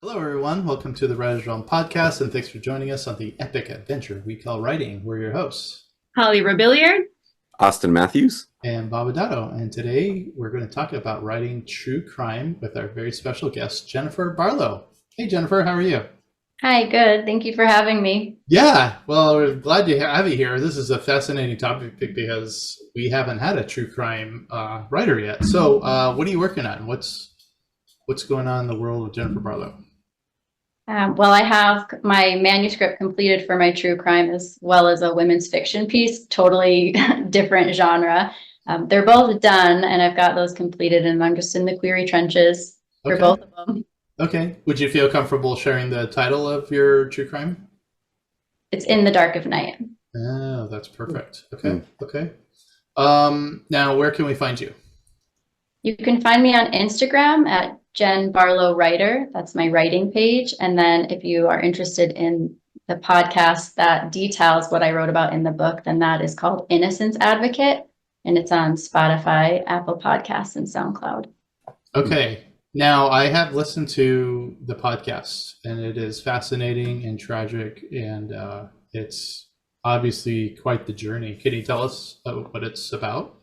Hello, everyone. Welcome to the Writer's Realm podcast, and thanks for joining us on the epic adventure we call writing. We're your hosts, Holly Robilliard. Austin Matthews. And Bob Adato. And today we're going to talk about writing true crime with our very special guest, Jennifer Barlow. Hey, Jennifer, how are you? Hi, good. Thank you for having me. Yeah, well, we're glad to have you here. This is a fascinating topic because we haven't had a true crime writer yet. So what are you working on? What's going on in the world of Jennifer Barlow? Well, I have my manuscript completed for my true crime as well as a women's fiction piece, totally different genre. They're both done, and I've got those completed, and I'm just in the query trenches for both of them. Okay. Would you feel comfortable sharing the title of your true crime? It's In the Dark of Night. Oh, that's perfect. Okay. Okay. Now, where can we find you? You can find me on Instagram at Jen Barlow Writer. That's my writing page. And then if you are interested in the podcast that details what I wrote about in the book, then that is called Innocence Advocate. And it's on Spotify, Apple Podcasts, and SoundCloud. Okay. Now, I have listened to the podcast, and it is fascinating and tragic, and it's obviously quite the journey. Can you tell us what it's about?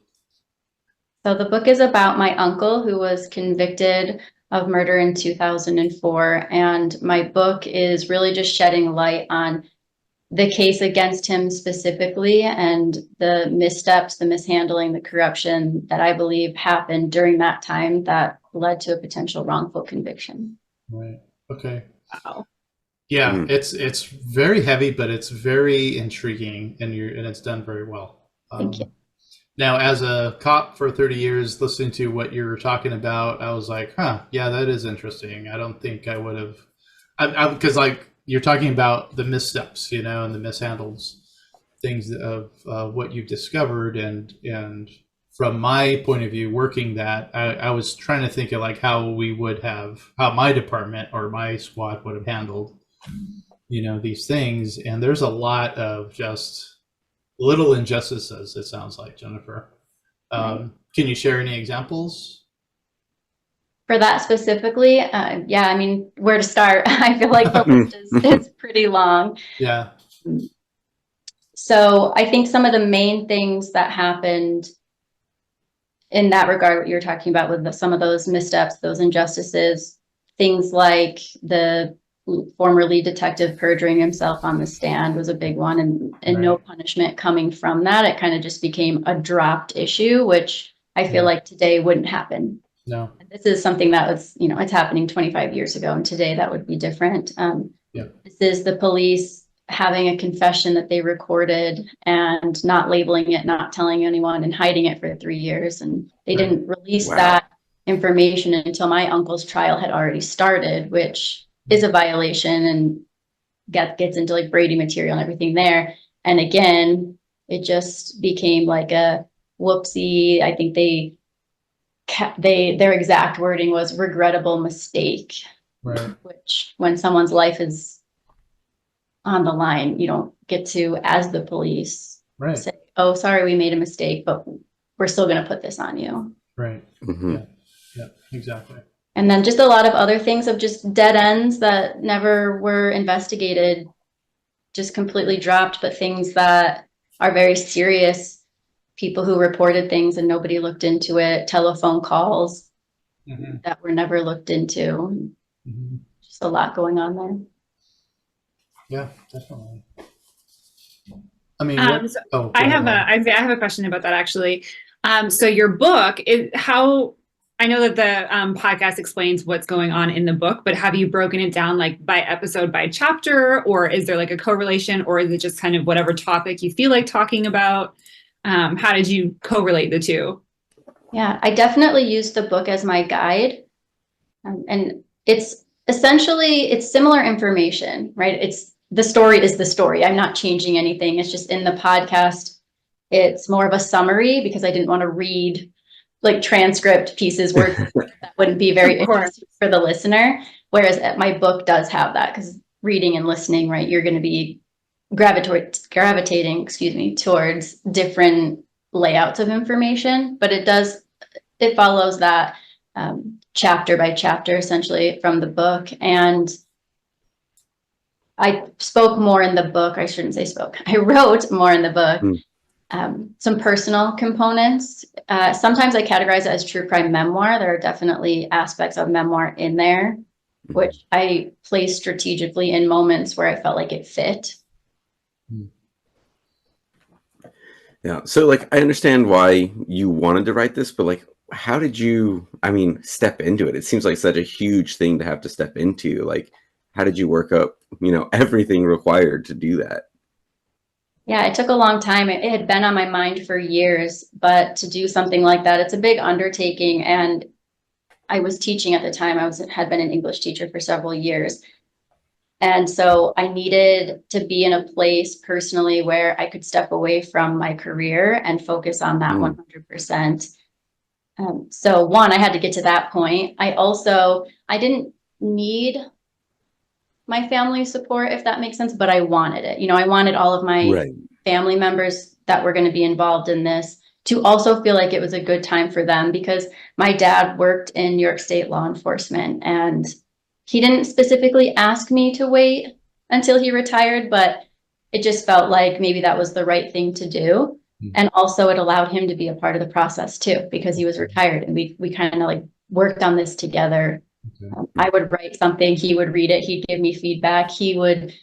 So the book is about my uncle who was convicted of murder in 2004. And my book is really just shedding light on the case against him specifically and the missteps, the mishandling, the corruption that I believe happened during that time that led to a potential wrongful conviction. Right. Okay. Wow. Yeah, it's very heavy, but it's very intriguing, and it's done very well. Thank you. Now, as a cop for 30 years, listening to what you were talking about, I was like, yeah, that is interesting. I don't think I would have, because like you're talking about the missteps, and the mishandles, things of what you've discovered. And from my point of view, working that, I was trying to think of like how my department or my squad would have handled, these things. And there's a lot of just little injustices, it sounds like, Jennifer. Can you share any examples? For that specifically, yeah, I mean, where to start? I feel like the list is pretty long. Yeah. So I think some of the main things that happened in that regard, what you were talking about with some of those missteps, those injustices, things like the former lead detective perjuring himself on the stand was a big one, and Right. No punishment coming from that. It kind of just became a dropped issue, which I feel like today wouldn't happen. No. This is something that was, it's happening 25 years ago, and today that would be different. This is the police having a confession that they recorded and not labeling it, not telling anyone, and hiding it for 3 years. And they didn't release that information until my uncle's trial had already started, which is a violation and gets into like Brady material and everything there. And again, it just became like a whoopsie. I think their exact wording was regrettable mistake. Right. Which when someone's life is on the line, you don't get to, as the police, say, oh, sorry, we made a mistake, but we're still going to put this on you. Right. Yeah, exactly. And then just a lot of other things of just dead ends that never were investigated, just completely dropped, but things that are very serious. People who reported things and nobody looked into it, telephone calls that were never looked into. Just a lot going on there. Yeah, definitely. I mean, I have a question about that actually. So your book is I know that the podcast explains what's going on in the book, but have you broken it down like by episode, by chapter, or is there like a correlation, or is it just kind of whatever topic you feel like talking about? How did you correlate the two? Yeah, I definitely used the book as my guide. And it's similar information, right? The story is the story. I'm not changing anything. It's just in the podcast, it's more of a summary because I didn't want to read like transcript pieces where that wouldn't be very interesting for the listener. Whereas my book does have that, because reading and listening, right, you're going to be gravitating, towards different layouts of information, but it follows that chapter by chapter, essentially, from the book. And I spoke more in the book. I shouldn't say spoke. I wrote more in the book. Some personal components. Sometimes I categorize it as true crime memoir. There are definitely aspects of memoir in there, which I placed strategically in moments where I felt like it fit. Yeah. So like, I understand why you wanted to write this, but like, how did you, I mean, step into it? It seems like such a huge thing to have to step into. Like, how did you work up, you know, everything required to do that? Yeah, it took a long time. It had been on my mind for years, but to do something like that, it's a big undertaking. And I was teaching at the time. Had been an English teacher for several years. And so I needed to be in a place personally where I could step away from my career and focus on that 100%. So one, I had to get to that point. I didn't need my family support, if that makes sense, but I wanted it. You know, I wanted all of my family members that were going to be involved in this to also feel like it was a good time for them, because my dad worked in New York State law enforcement, and he didn't specifically ask me to wait until he retired, but it just felt like maybe that was the right thing to do. And also it allowed him to be a part of the process too, because he was retired, and we kind of like worked on this together. I would write something, he would read it, he'd give me feedback, he would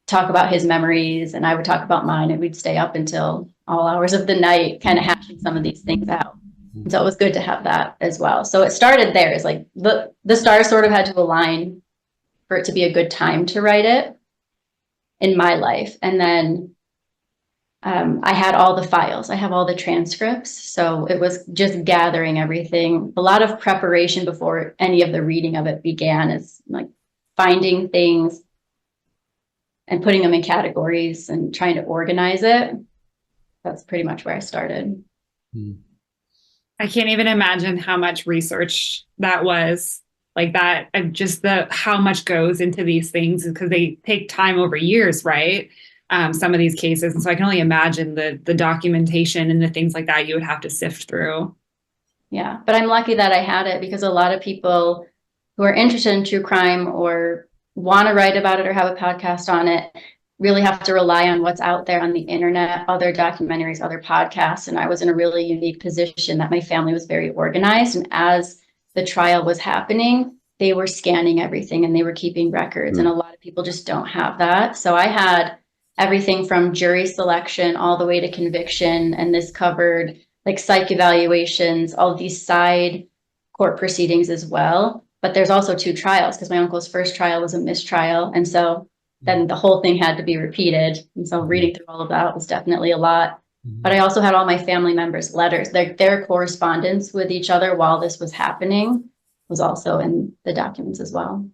talk about his memories, and I would talk about mine, and we'd stay up until all hours of the night kind of hashing some of these things out. And so it was good to have that as well. So it started there. It's like the stars sort of had to align for it to be a good time to write it in my life. And then I had all the files. I have all the transcripts. So it was just gathering everything. A lot of preparation before any of the reading of it began, is like finding things and putting them in categories and trying to organize it. That's pretty much where I started. I can't even imagine how much research that was. Like that, just how much goes into these things, because they take time over years, right? Some of these cases. And so I can only imagine the documentation and the things like that you would have to sift through. Yeah, but I'm lucky that I had it, because a lot of people who are interested in true crime or want to write about it or have a podcast on it really have to rely on what's out there on the internet, other documentaries, other podcasts. And I was in a really unique position that my family was very organized. And as the trial was happening, they were scanning everything and they were keeping records. And a lot of people just don't have that. So I had everything from jury selection all the way to conviction. And this covered like psych evaluations, all of these side court proceedings as well. But there's also 2 trials, because my uncle's first trial was a mistrial. And so then the whole thing had to be repeated. And so reading through all of that was definitely a lot. But I also had all my family members' letters. Their correspondence with each other while this was happening was also in the documents as well.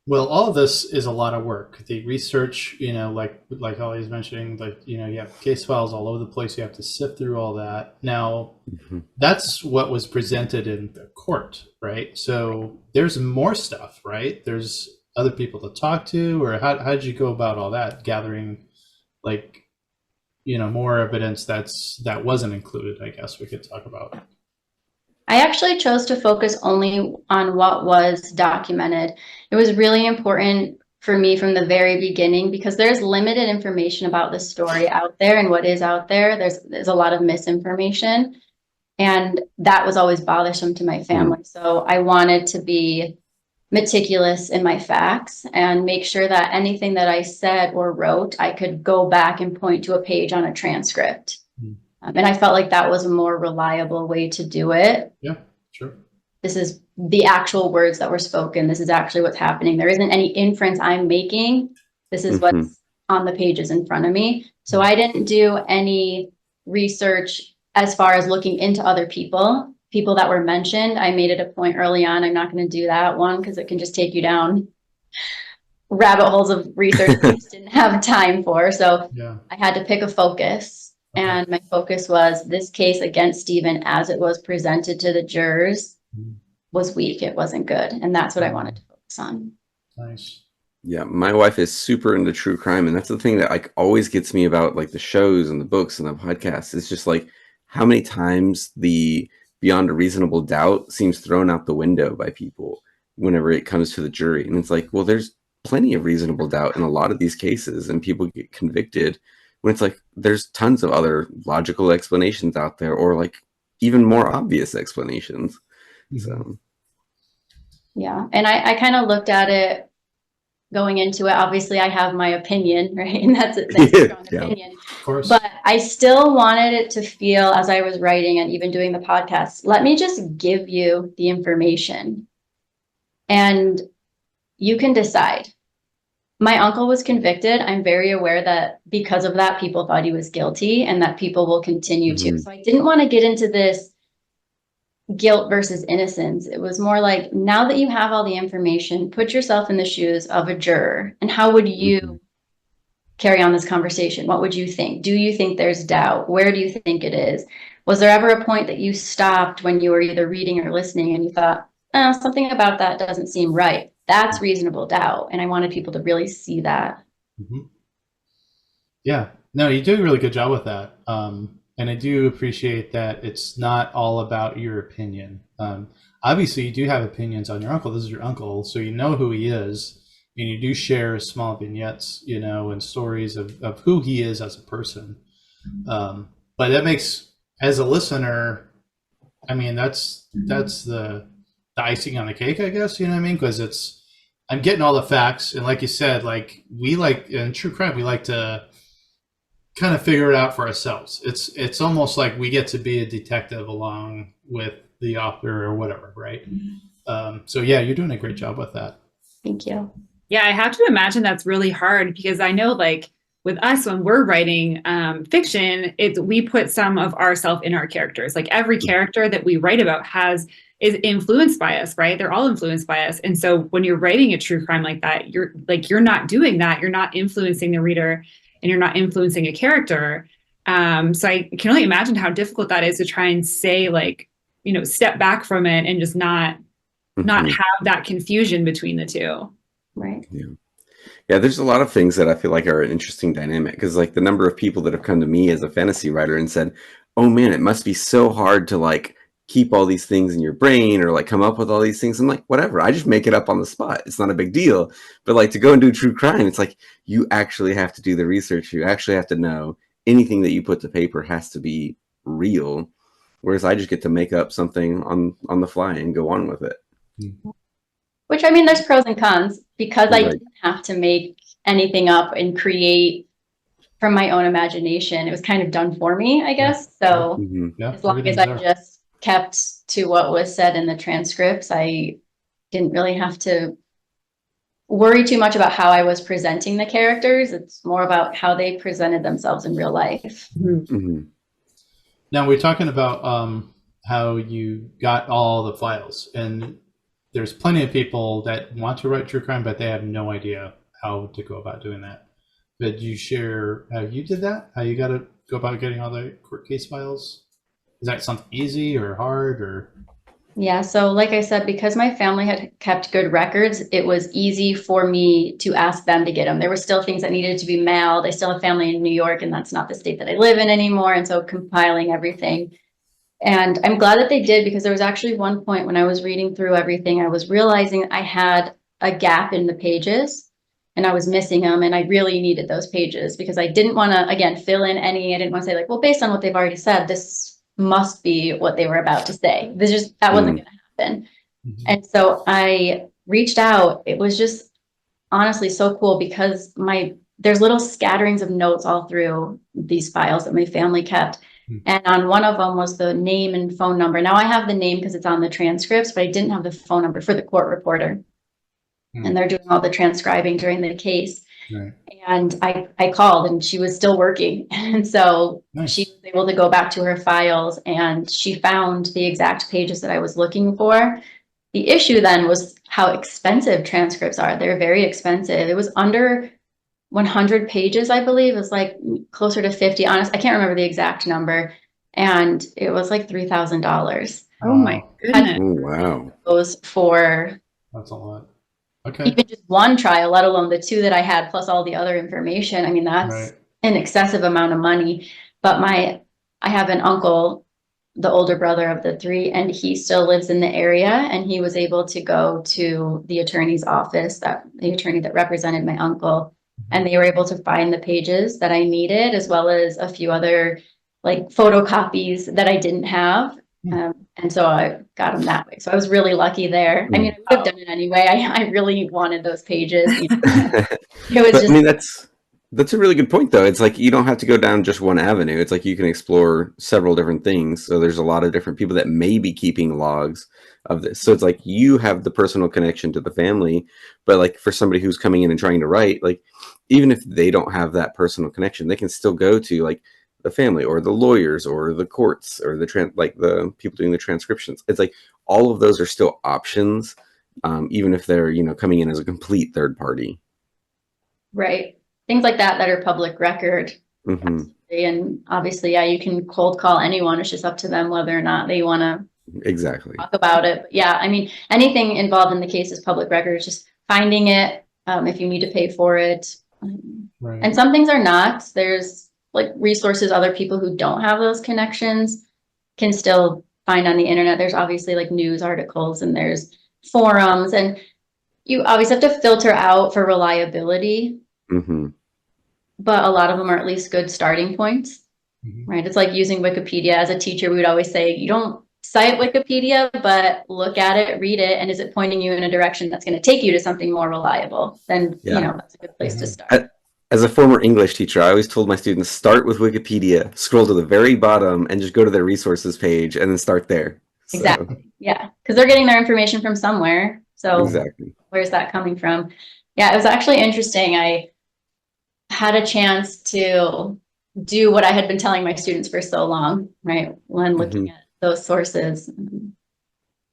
Well, all of this is a lot of work. The research, you know, like Holly was mentioning, like, you know, you have case files all over the place. You have to sift through all that. Now, that's what was presented in the court, right? So there's more stuff, right? There's other people to talk to, or how did you go about all that, gathering, like, you know, more evidence that wasn't included, I guess we could talk about. I actually chose to focus only on what was documented. It was really important for me from the very beginning, because there's limited information about the story out there, and what is out there, there's a lot of misinformation, and that was always bothersome to my family. So I wanted to be meticulous in my facts and make sure that anything that I said or wrote, I could go back and point to a page on a transcript. And I felt like that was a more reliable way to do it. Yeah, sure. This is the actual words that were spoken. This is actually what's happening. There isn't any inference I'm making. This is what's on the pages in front of me. So I didn't do any research as far as looking into other people that were mentioned. I made it a point early on. I'm not going to do that one, because it can just take you down rabbit holes of research I just didn't have time for. So I had to pick a focus. And my focus was this case against Stephen, as it was presented to the jurors, was weak. It wasn't good. And that's what I wanted to focus on. Nice. Yeah, my wife is super into true crime, and that's the thing that like always gets me about like the shows and the books and the podcasts. It's just like how many times the beyond a reasonable doubt seems thrown out the window by people whenever it comes to the jury. And it's like, well, there's plenty of reasonable doubt in a lot of these cases, and people get convicted when it's like there's tons of other logical explanations out there, or like even more obvious explanations. So yeah, and I kind of looked at it going into it. Obviously I have my opinion, right? And that's a strong opinion. Of course. But I still wanted it to feel, as I was writing and even doing the podcast, let me just give you the information and you can decide. My uncle was convicted. I'm very aware that because of that, people thought he was guilty and that people will continue to. So I didn't want to get into this guilt versus innocence. It was more like, now that you have all the information, put yourself in the shoes of a juror, and how would you carry on this conversation? What would you think? Do you think there's doubt? Where do you think it is? Was there ever a point that you stopped when you were either reading or listening and you thought, something about that doesn't seem right? That's reasonable doubt. And I wanted people to really see that. Yeah, no, you do a really good job with that. And I do appreciate that it's not all about your opinion. Obviously, you do have opinions on your uncle. This is your uncle, so you know who he is. And you do share small vignettes, you know, and stories of who he is as a person. But that makes, as a listener, I mean, that's the icing on the cake, I guess, you know what I mean? Because I'm getting all the facts. And like you said, like we like in true crime, we like to kind of figure it out for ourselves. It's almost like we get to be a detective along with the author or whatever, right? So yeah, you're doing a great job with that. Thank you. Yeah, I have to imagine that's really hard because I know, like, with us, when we're writing fiction, we put some of ourselves in our characters. Like every character that we write about is influenced by us, right? They're all influenced by us. And so when you're writing a true crime like that, you're not doing that. You're not influencing the reader and you're not influencing a character. So I can only imagine how difficult that is to try and say, like, you know, step back from it and just not have that confusion between the two. Right. Yeah, there's a lot of things that I feel like are an interesting dynamic, because like the number of people that have come to me as a fantasy writer and said, oh man, it must be so hard to like keep all these things in your brain or like come up with all these things. I'm like, whatever, I just make it up on the spot. It's not a big deal. But like to go and do true crime, it's like you actually have to do the research. You actually have to know anything that you put to paper has to be real. Whereas I just get to make up something on the fly and go on with it. Which, I mean, there's pros and cons because I didn't have to make anything up and create from my own imagination. It was kind of done for me, I guess. So as long as I just kept to what was said in the transcripts, I didn't really have to worry too much about how I was presenting the characters. It's more about how they presented themselves in real life. Now we're talking about how you got all the files, and there's plenty of people that want to write true crime, but they have no idea how to go about doing that. But you share how you did that, how you got to go about getting all the court case files? Is that something easy or hard or? Yeah, so like I said, because my family had kept good records, it was easy for me to ask them to get them. There were still things that needed to be mailed. I still have family in New York, and that's not the state that I live in anymore. And so compiling everything. And I'm glad that they did, because there was actually one point when I was reading through everything, I was realizing I had a gap in the pages and I was missing them. And I really needed those pages because I didn't want to, again, fill in any, I didn't want to say like, well, based on what they've already said, this must be what they were about to say. That wasn't going to happen. And so I reached out. It was just honestly so cool because there's little scatterings of notes all through these files that my family kept. And on one of them was the name and phone number. Now I have the name because it's on the transcripts, but I didn't have the phone number for the court reporter. And they're doing all the transcribing during the case. And I called, and she was still working. And so she was able to go back to her files, and she found the exact pages that I was looking for. The issue then was how expensive transcripts are. They're very expensive. It was under 100 pages, I believe. It was like closer to 50. Honest, I can't remember the exact number. And it was like $3,000. Oh my goodness. Oh, wow. Those for that's a lot. Okay. Even just one trial, let alone the two that I had, plus all the other information. I mean, that's an excessive amount of money. But I have an uncle the older brother of the three, and he still lives in the area, and he was able to go to the attorney's office, that the attorney that represented my uncle, and they were able to find the pages that I needed, as well as a few other like photocopies that I didn't have. And so I got them that way. So I was really lucky there. I mean, I would have done it anyway. I really wanted those pages. You know? It was just, I mean, that's a really good point, though. It's like you don't have to go down just one avenue. It's like you can explore several different things. So there's a lot of different people that may be keeping logs of this. So it's like you have the personal connection to the family, but like for somebody who's coming in and trying to write, like even if they don't have that personal connection, they can still go to like the family or the lawyers or the courts or like the people doing the transcriptions. It's like all of those are still options, even if they're, you know, coming in as a complete third party. right. Things like that are public record. And obviously, yeah, you can cold call anyone. It's just up to them whether or not they want to talk about it. But yeah, I mean, anything involved in the case is public record. It's just finding it, if you need to pay for it. Right. And some things are not. There's like resources other people who don't have those connections can still find on the internet. There's obviously like news articles and there's forums, and you always have to filter out for reliability. But a lot of them are at least good starting points, right? It's like using Wikipedia. As a teacher, we would always say, you don't cite Wikipedia, but look at it, read it, and is it pointing you in a direction that's going to take you to something more reliable? Then, you know, that's a good place to start. As a former English teacher, I always told my students, start with Wikipedia, scroll to the very bottom, and just go to their resources page, and then start there. Exactly. Yeah, because they're getting their information from somewhere. So where's that coming from? Yeah, it was actually interesting. I had a chance to do what I had been telling my students for so long, right? When looking at those sources,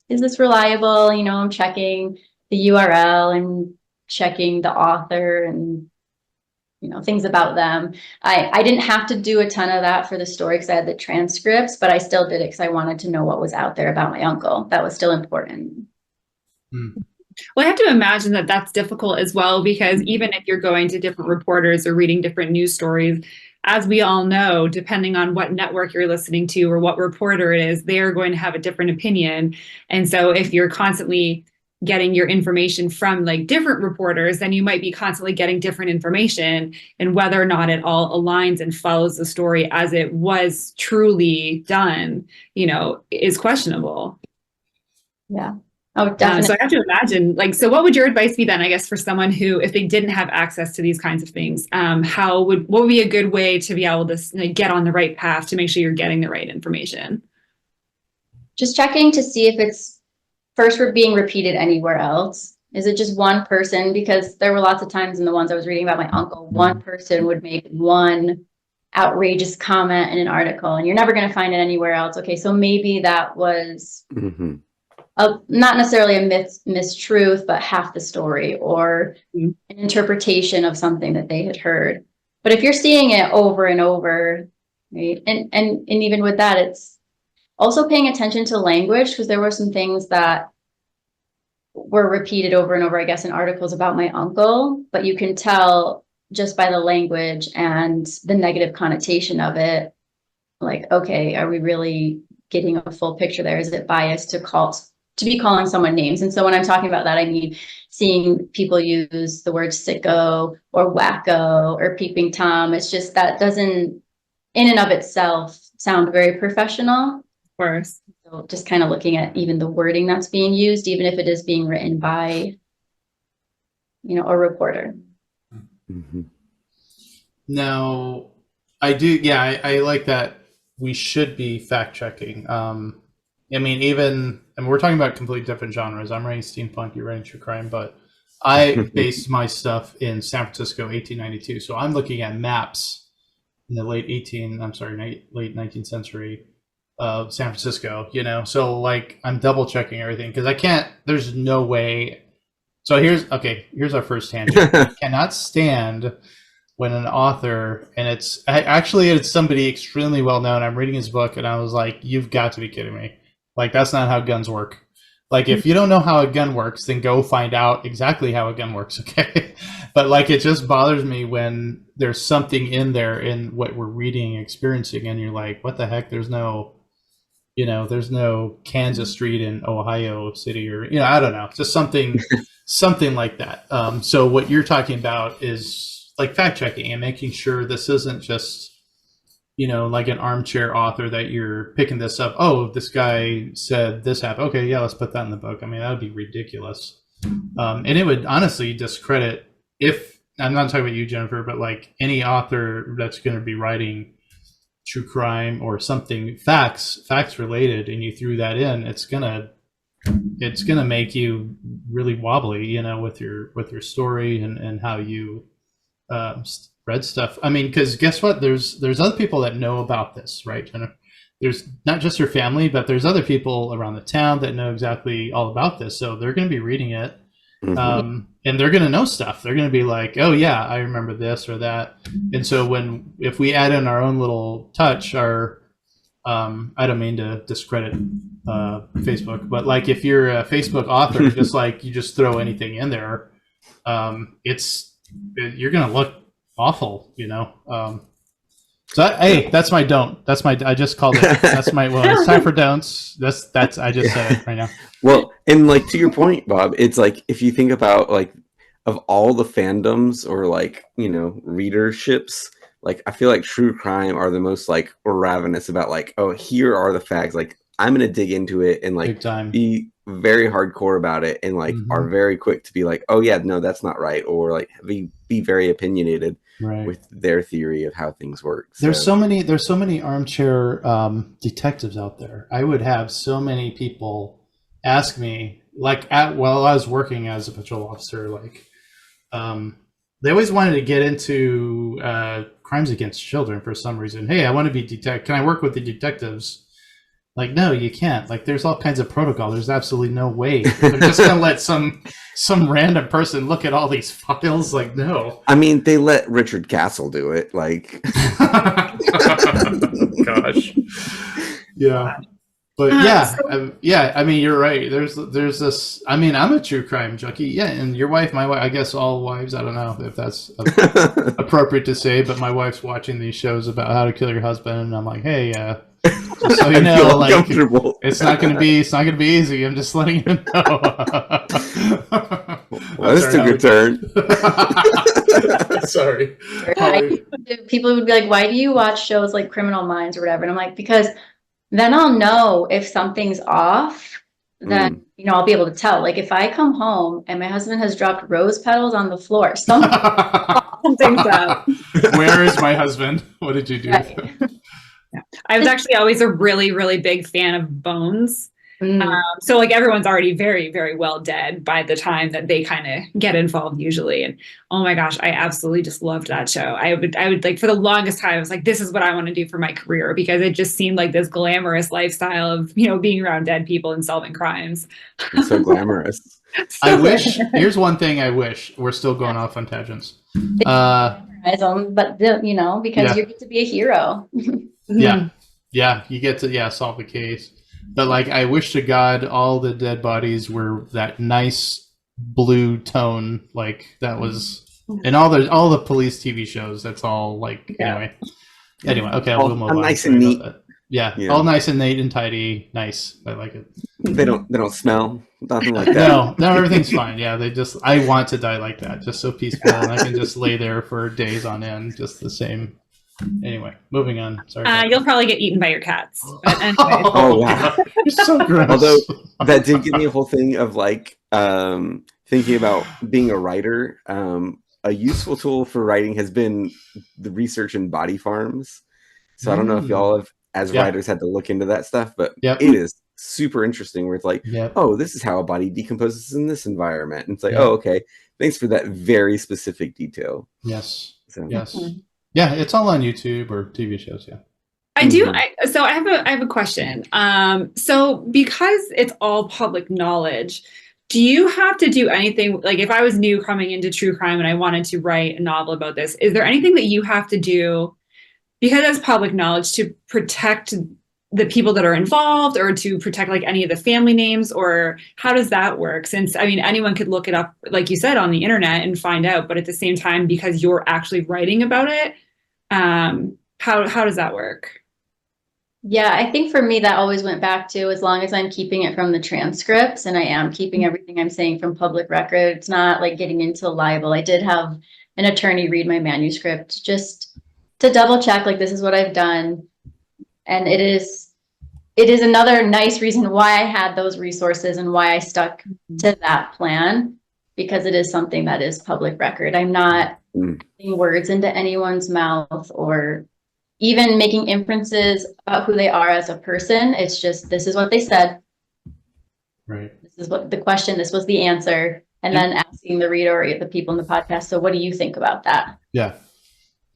is this reliable? You know, I'm checking the URL and checking the author and, you know, things about them. I didn't have to do a ton of that for the story because I had the transcripts, but I still did it because I wanted to know what was out there about my uncle. That was still important. Well, I have to imagine that that's difficult as well, because even if you're going to different reporters or reading different news stories, as we all know, depending on what network you're listening to or what reporter it is, they are going to have a different opinion. And so if you're constantly getting your information from like different reporters, then you might be constantly getting different information, and whether or not it all aligns and follows the story as it was truly done, you know, is questionable. Yeah. Oh, definitely. So I have to imagine, like, so what would your advice be then, I guess, for someone who, if they didn't have access to these kinds of things, what would be a good way to be able to get on the right path to make sure you're getting the right information? Just checking to see if it's first being repeated anywhere else. Is it just one person? Because there were lots of times in the ones I was reading about my uncle, one person would make one outrageous comment in an article and you're never going to find it anywhere else. Okay, so maybe that was not necessarily a mistruth, but half the story or an interpretation of something that they had heard. But if you're seeing it over and over, right, and even with that, it's also paying attention to language, because there were some things that were repeated over and over, I guess, in articles about my uncle, but you can tell just by the language and the negative connotation of it, like, okay, are we really getting a full picture there? Is it biased to be calling someone names? And so when I'm talking about that, I mean seeing people use the word sicko or wacko or peeping Tom. It's just that doesn't in and of itself sound very professional. Of course. So just kind of looking at even the wording that's being used, even if it is being written by, you know, a reporter. Now, I do, yeah, I like that we should be fact checking. I mean, we're talking about completely different genres. I'm writing steampunk, you're writing true crime, but I based my stuff in San Francisco, 1892. So I'm looking at maps in the late 19th century of San Francisco, you know? So like I'm double checking everything because there's no way. So here's our first tangent. I cannot stand when an author, and it's somebody extremely well known. I'm reading his book and I was like, you've got to be kidding me. Like, that's not how guns work. Like, if you don't know how a gun works, then go find out exactly how a gun works, okay? But, like, it just bothers me when there's something in there in what we're reading and experiencing, and you're like, what the heck? There's no, you know, there's no Kansas Street in Ohio City, or, you know, I don't know, just something like that. So what you're talking about is like fact checking and making sure this isn't just, you know, like an armchair author that you're picking this up. Oh, this guy said this happened. Okay, yeah, let's put that in the book. I mean, that would be ridiculous. And it would honestly discredit, if I'm not talking about you, Jennifer, but like any author that's going to be writing true crime or something facts related, and you threw that in, it's gonna make you really wobbly, you know, with your story and how you read stuff. I mean, because guess what? There's other people that know about this, right, Jennifer? There's not just your family, but there's other people around the town that know exactly all about this. So they're going to be reading it, and they're going to know stuff. They're going to be like, "Oh yeah, I remember this or that." And so if we add in our own little touch, I don't mean to discredit Facebook, but like if you're a Facebook author, just like you just throw anything in there, you're going to look awful, you know. So hey, that's my don't. I just called it. That's my, well, it's time for don'ts. That's I just said it right now. Well, and like to your point, Bob, it's like if you think about like of all the fandoms or like, you know, readerships, like I feel like true crime are the most like ravenous about like, oh, here are the facts. Like I'm gonna dig into it and like be very hardcore about it, and like are very quick to be like, oh yeah, no, that's not right, or like be very opinionated. Right. With their theory of how things work. So. There's so many armchair detectives out there. I would have so many people ask me, like while I was working as a patrol officer, like they always wanted to get into crimes against children for some reason. Hey, I want to be can I work with the detectives? Like, no, you can't. Like, there's all kinds of protocol. There's absolutely no way. They're just going to let some random person look at all these files. Like, no. I mean, they let Richard Castle do it. Like, gosh. Yeah. But yeah, I mean, you're right. There's this. I mean, I'm a true crime junkie. Yeah, and your wife, my wife. I guess all wives. I don't know if that's appropriate to say, but my wife's watching these shows about how to kill your husband, and I'm like, hey, just so you know, like it's not gonna be easy. I'm just letting you know. Well, this took a turn. Sorry. People would be like, why do you watch shows like Criminal Minds or whatever? And I'm like, because then I'll know if something's off, then you know, I'll be able to tell. Like if I come home and my husband has dropped rose petals on the floor, something's up. Where is my husband? What did you do? Right. Yeah. I was actually always a really, really big fan of Bones. So like everyone's already very, very well dead by the time that they kind of get involved usually. And oh my gosh, I absolutely just loved that show. I would like for the longest time, I was like, this is what I want to do for my career, because it just seemed like this glamorous lifestyle of, you know, being around dead people and solving crimes. It's so glamorous. Here's one thing I wish, we're still going off on tangents. But you know, because you get to be a hero. Yeah, you get to solve the case. But like, I wish to God all the dead bodies were that nice blue tone, like that was, and all the police TV shows. That's all like anyway. Okay, we'll move on. Nice and neat. Yeah, all nice and neat and tidy. Nice, I like it. They don't smell, nothing like that. No, everything's fine. Yeah, I want to die like that, just so peaceful, and I can just lay there for days on end, just the same. Anyway, moving on. Sorry. You'll probably get eaten by your cats. But anyway. Oh wow, you're so gross. Although that did give me a whole thing of like thinking about being a writer. A useful tool for writing has been the research in body farms. So I don't know if y'all have, as writers, had to look into that stuff, but it is super interesting. Where it's like, oh, this is how a body decomposes in this environment, and it's like, oh, okay, thanks for that very specific detail. Yes. Yes. Yeah, it's all on YouTube or TV shows. Yeah, I do. So I have a question. So because it's all public knowledge, do you have to do anything? Like, if I was new coming into true crime and I wanted to write a novel about this, is there anything that you have to do, because it's public knowledge, to protect the people that are involved, or to protect like any of the family names, or how does that work? Since, I mean, anyone could look it up, like you said, on the internet and find out, but at the same time, because you're actually writing about it, how does that work? Yeah, I think for me, that always went back to, as long as I'm keeping it from the transcripts and I am keeping everything I'm saying from public record, it's not like getting into libel. I did have an attorney read my manuscript just to double check, like, this is what I've done. And it is another nice reason why I had those resources and why I stuck to that plan, because it is something that is public record. I'm not putting words into anyone's mouth or even making inferences about who they are as a person. It's just, this is what they said. Right. This is what the question, this was the answer. And then asking the reader or the people in the podcast, so what do you think about that? Yeah.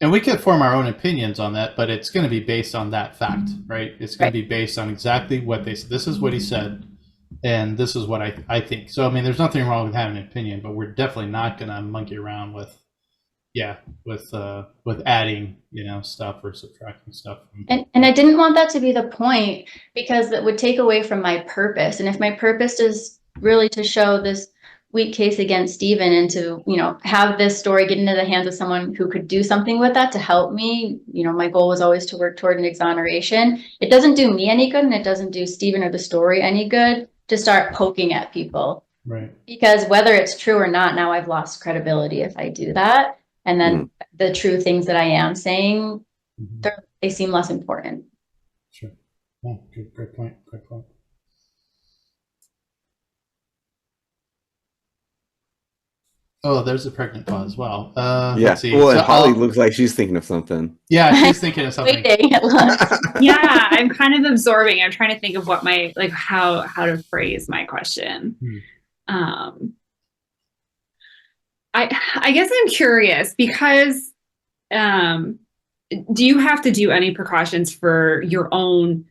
And we can form our own opinions on that, but it's going to be based on that fact, right? It's going to be based on exactly what they said. This is what he said, and this is what I think. So, I mean, there's nothing wrong with having an opinion, but we're definitely not going to monkey around with adding, stuff or subtracting stuff. And I didn't want that to be the point, because it would take away from my purpose. And if my purpose is really to show this weak case against Stephen and to, have this story get into the hands of someone who could do something with that to help me, my goal was always to work toward an exoneration. It doesn't do me any good, and it doesn't do Stephen or the story any good to start poking at people. Right. Because whether it's true or not, now I've lost credibility if I do that. And then the true things that I am saying, they seem less important. Sure. Yeah, great point. Great point. Oh, there's a pregnant pause as well. Yeah. Let's see. Well, So Holly looks like she's thinking of something. Yeah, she's thinking of something. Waiting at lunch. Yeah, I'm kind of absorbing. I'm trying to think of what how to phrase my question. I guess I'm curious because do you have to do any precautions for your own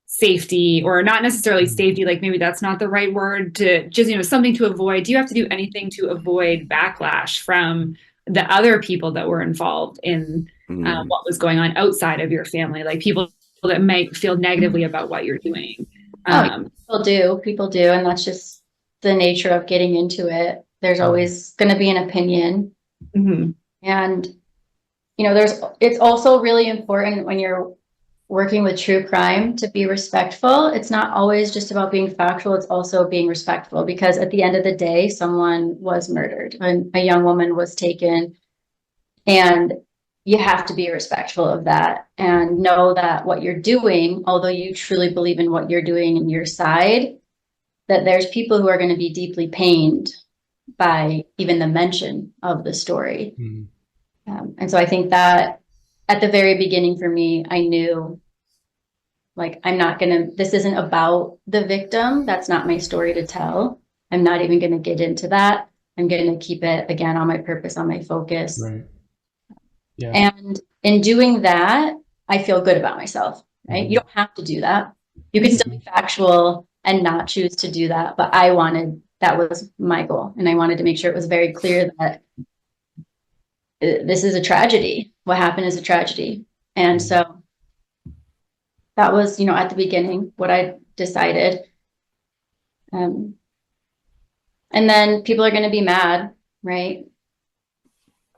safety, or not necessarily safety, like maybe that's not the right word, to just, something to avoid? Do you have to do anything to avoid backlash from the other people that were involved in what was going on outside of your family, like people that might feel negatively about what you're doing? People do. And that's just the nature of getting into it. There's always going to be an opinion. And, it's also really important when you're working with true crime to be respectful. It's not always just about being factual. It's also being respectful, because at the end of the day, someone was murdered and a young woman was taken, and you have to be respectful of that and know that what you're doing, although you truly believe in what you're doing and your side, that there's people who are going to be deeply pained by even the mention of the story. And so I think that at the very beginning for me, I knew, like, this isn't about the victim. That's not my story to tell. I'm not even going to get into that. I'm going to keep it, again, on my purpose, on my focus. Right. Yeah. And in doing that, I feel good about myself, right? You don't have to do that. You can still be factual and not choose to do that. But that was my goal. And I wanted to make sure it was very clear that this is a tragedy. What happened is a tragedy. And so that was, at the beginning, what I decided. And then people are going to be mad, right?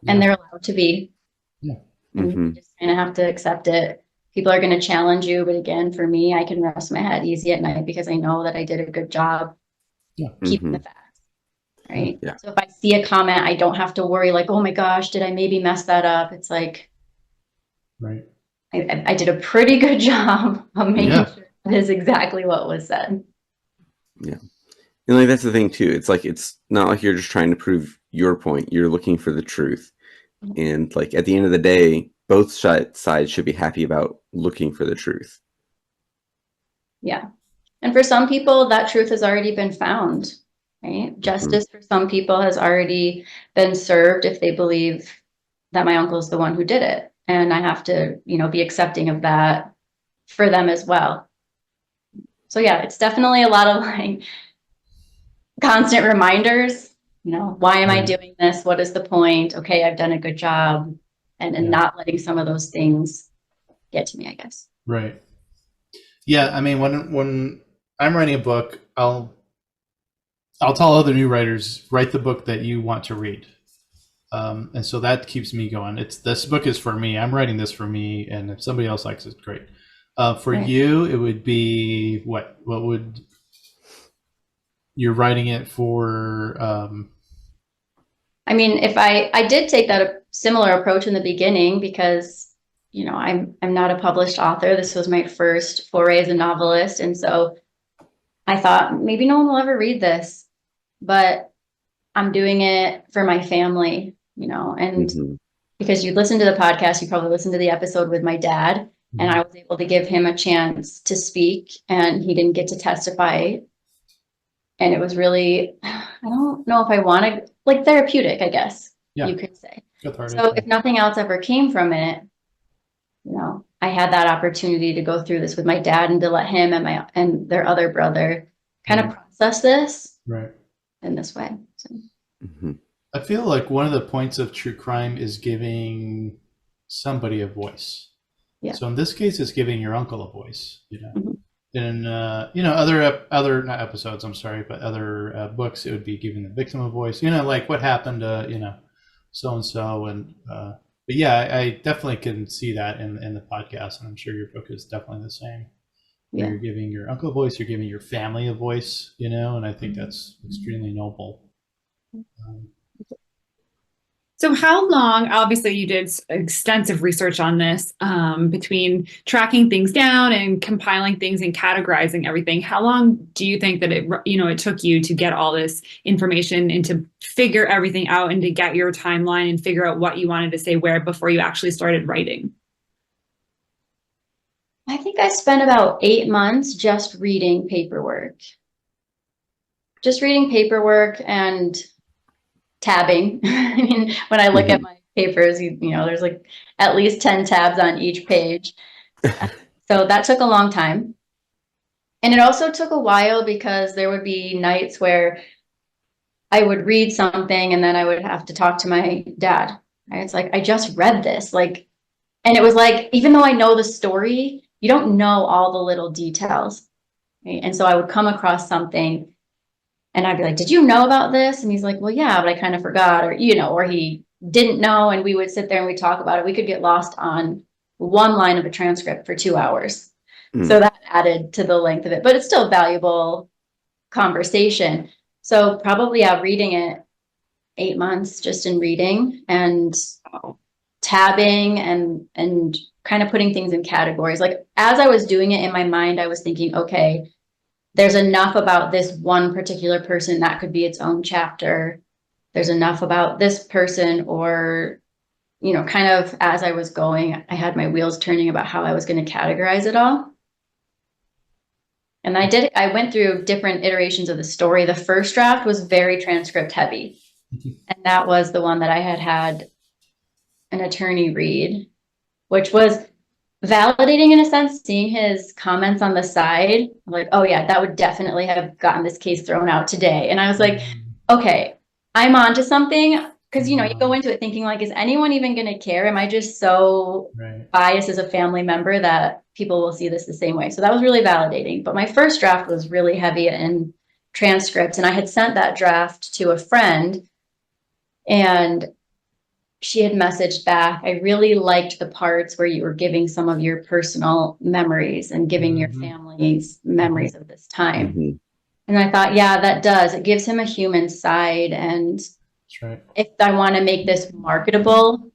And they're allowed to be. You just kind of have to accept it. People are going to challenge you. But again, for me, I can rest my head easy at night because I know that I did a good job keeping the facts. Right. Yeah. So if I see a comment, I don't have to worry, like, oh my gosh, did I maybe mess that up? It's like, right. I did a pretty good job of making sure that is exactly what was said. Yeah. And like, that's the thing too. It's like, it's not like you're just trying to prove your point. You're looking for the truth. And like, at the end of the day, both sides should be happy about looking for the truth. Yeah. And for some people, that truth has already been found. Right? Justice for some people has already been served if they believe that my uncle is the one who did it. And I have to, be accepting of that for them as well. So yeah, it's definitely a lot of like constant reminders, why am I doing this? What is the point? Okay, I've done a good job. And not letting some of those things get to me, I guess. Right. Yeah. I mean, when I'm writing a book, I'll tell other new writers, write the book that you want to read. And so that keeps me going. This book is for me. I'm writing this for me. And if somebody else likes it, great. For Right. you, it would be what? What would you're writing it for? I mean, if I did take that similar approach in the beginning because, you know, I'm not a published author. This was my first foray as a novelist. And so I thought maybe no one will ever read this, but I'm doing it for my family, you know, and Mhm. because you listen to the podcast, you probably listened to the episode with my dad, and I was able to give him a chance to speak, and he didn't get to testify. And it was really, I don't know if I want to, like therapeutic, I guess Yeah. you could say. Cathartic, So yeah. if nothing else ever came from it, you know, I had that opportunity to go through this with my dad and to let him and their other brother kind of process this Right. in this way. So. Mhm. I feel like one of the points of true crime is giving somebody a voice. Yeah. So in this case, it's giving your uncle a voice. You know, Mhm. in you know, other not episodes, I'm sorry, but other books, it would be giving the victim a voice. You know, like what happened to, you know, so and so, and but yeah, I definitely can see that in the podcast, and I'm sure your book is definitely the same. Where Yeah. you're giving your uncle a voice, you're giving your family a voice. You know, and I think that's extremely noble. So how long, obviously you did extensive research on this, between tracking things down and compiling things and categorizing everything. How long do you think that it took you to get all this information and to figure everything out and to get your timeline and figure out what you wanted to say where before you actually started writing? I think I spent about 8 months just reading paperwork. Just reading paperwork and tabbing. I mean, when I look at my papers, you know, there's like at least 10 tabs on each page. So that took a long time. And it also took a while because there would be nights where I would read something and then I would have to talk to my dad. Right? It's like, I just read this. Like, and it was like, even though I know the story, you don't know all the little details. Right? And so I would come across something and I'd be like, did you know about this? And he's like, well, yeah, but I kind of forgot, or, you know, or he didn't know. And we would sit there and we talk about it. We could get lost on one line of a transcript for 2 hours. So that added to the length of it, but it's still valuable conversation. So probably, yeah, reading it 8 months just in reading and tabbing and kind of putting things in categories. Like as I was doing it in my mind, I was thinking, okay, there's enough about this one particular person that could be its own chapter. There's enough about this person, or, you know, kind of as I was going, I had my wheels turning about how I was going to categorize it all. And I went through different iterations of the story. The first draft was very transcript heavy. And that was the one that I had an attorney read, which was validating in a sense, seeing his comments on the side, like, oh yeah, that would definitely have gotten this case thrown out today. And I was like, okay, I'm onto something. Because, you know, you go into it thinking like, is anyone even going to care? Am I just so biased as a family member that people will see this the same way? So that was really validating. But my first draft was really heavy in transcripts. And I had sent that draft to a friend, and she had messaged back, I really liked the parts where you were giving some of your personal memories and giving your family's memories of this time. And I thought, yeah, that does. It gives him a human side. And if I want to make this marketable,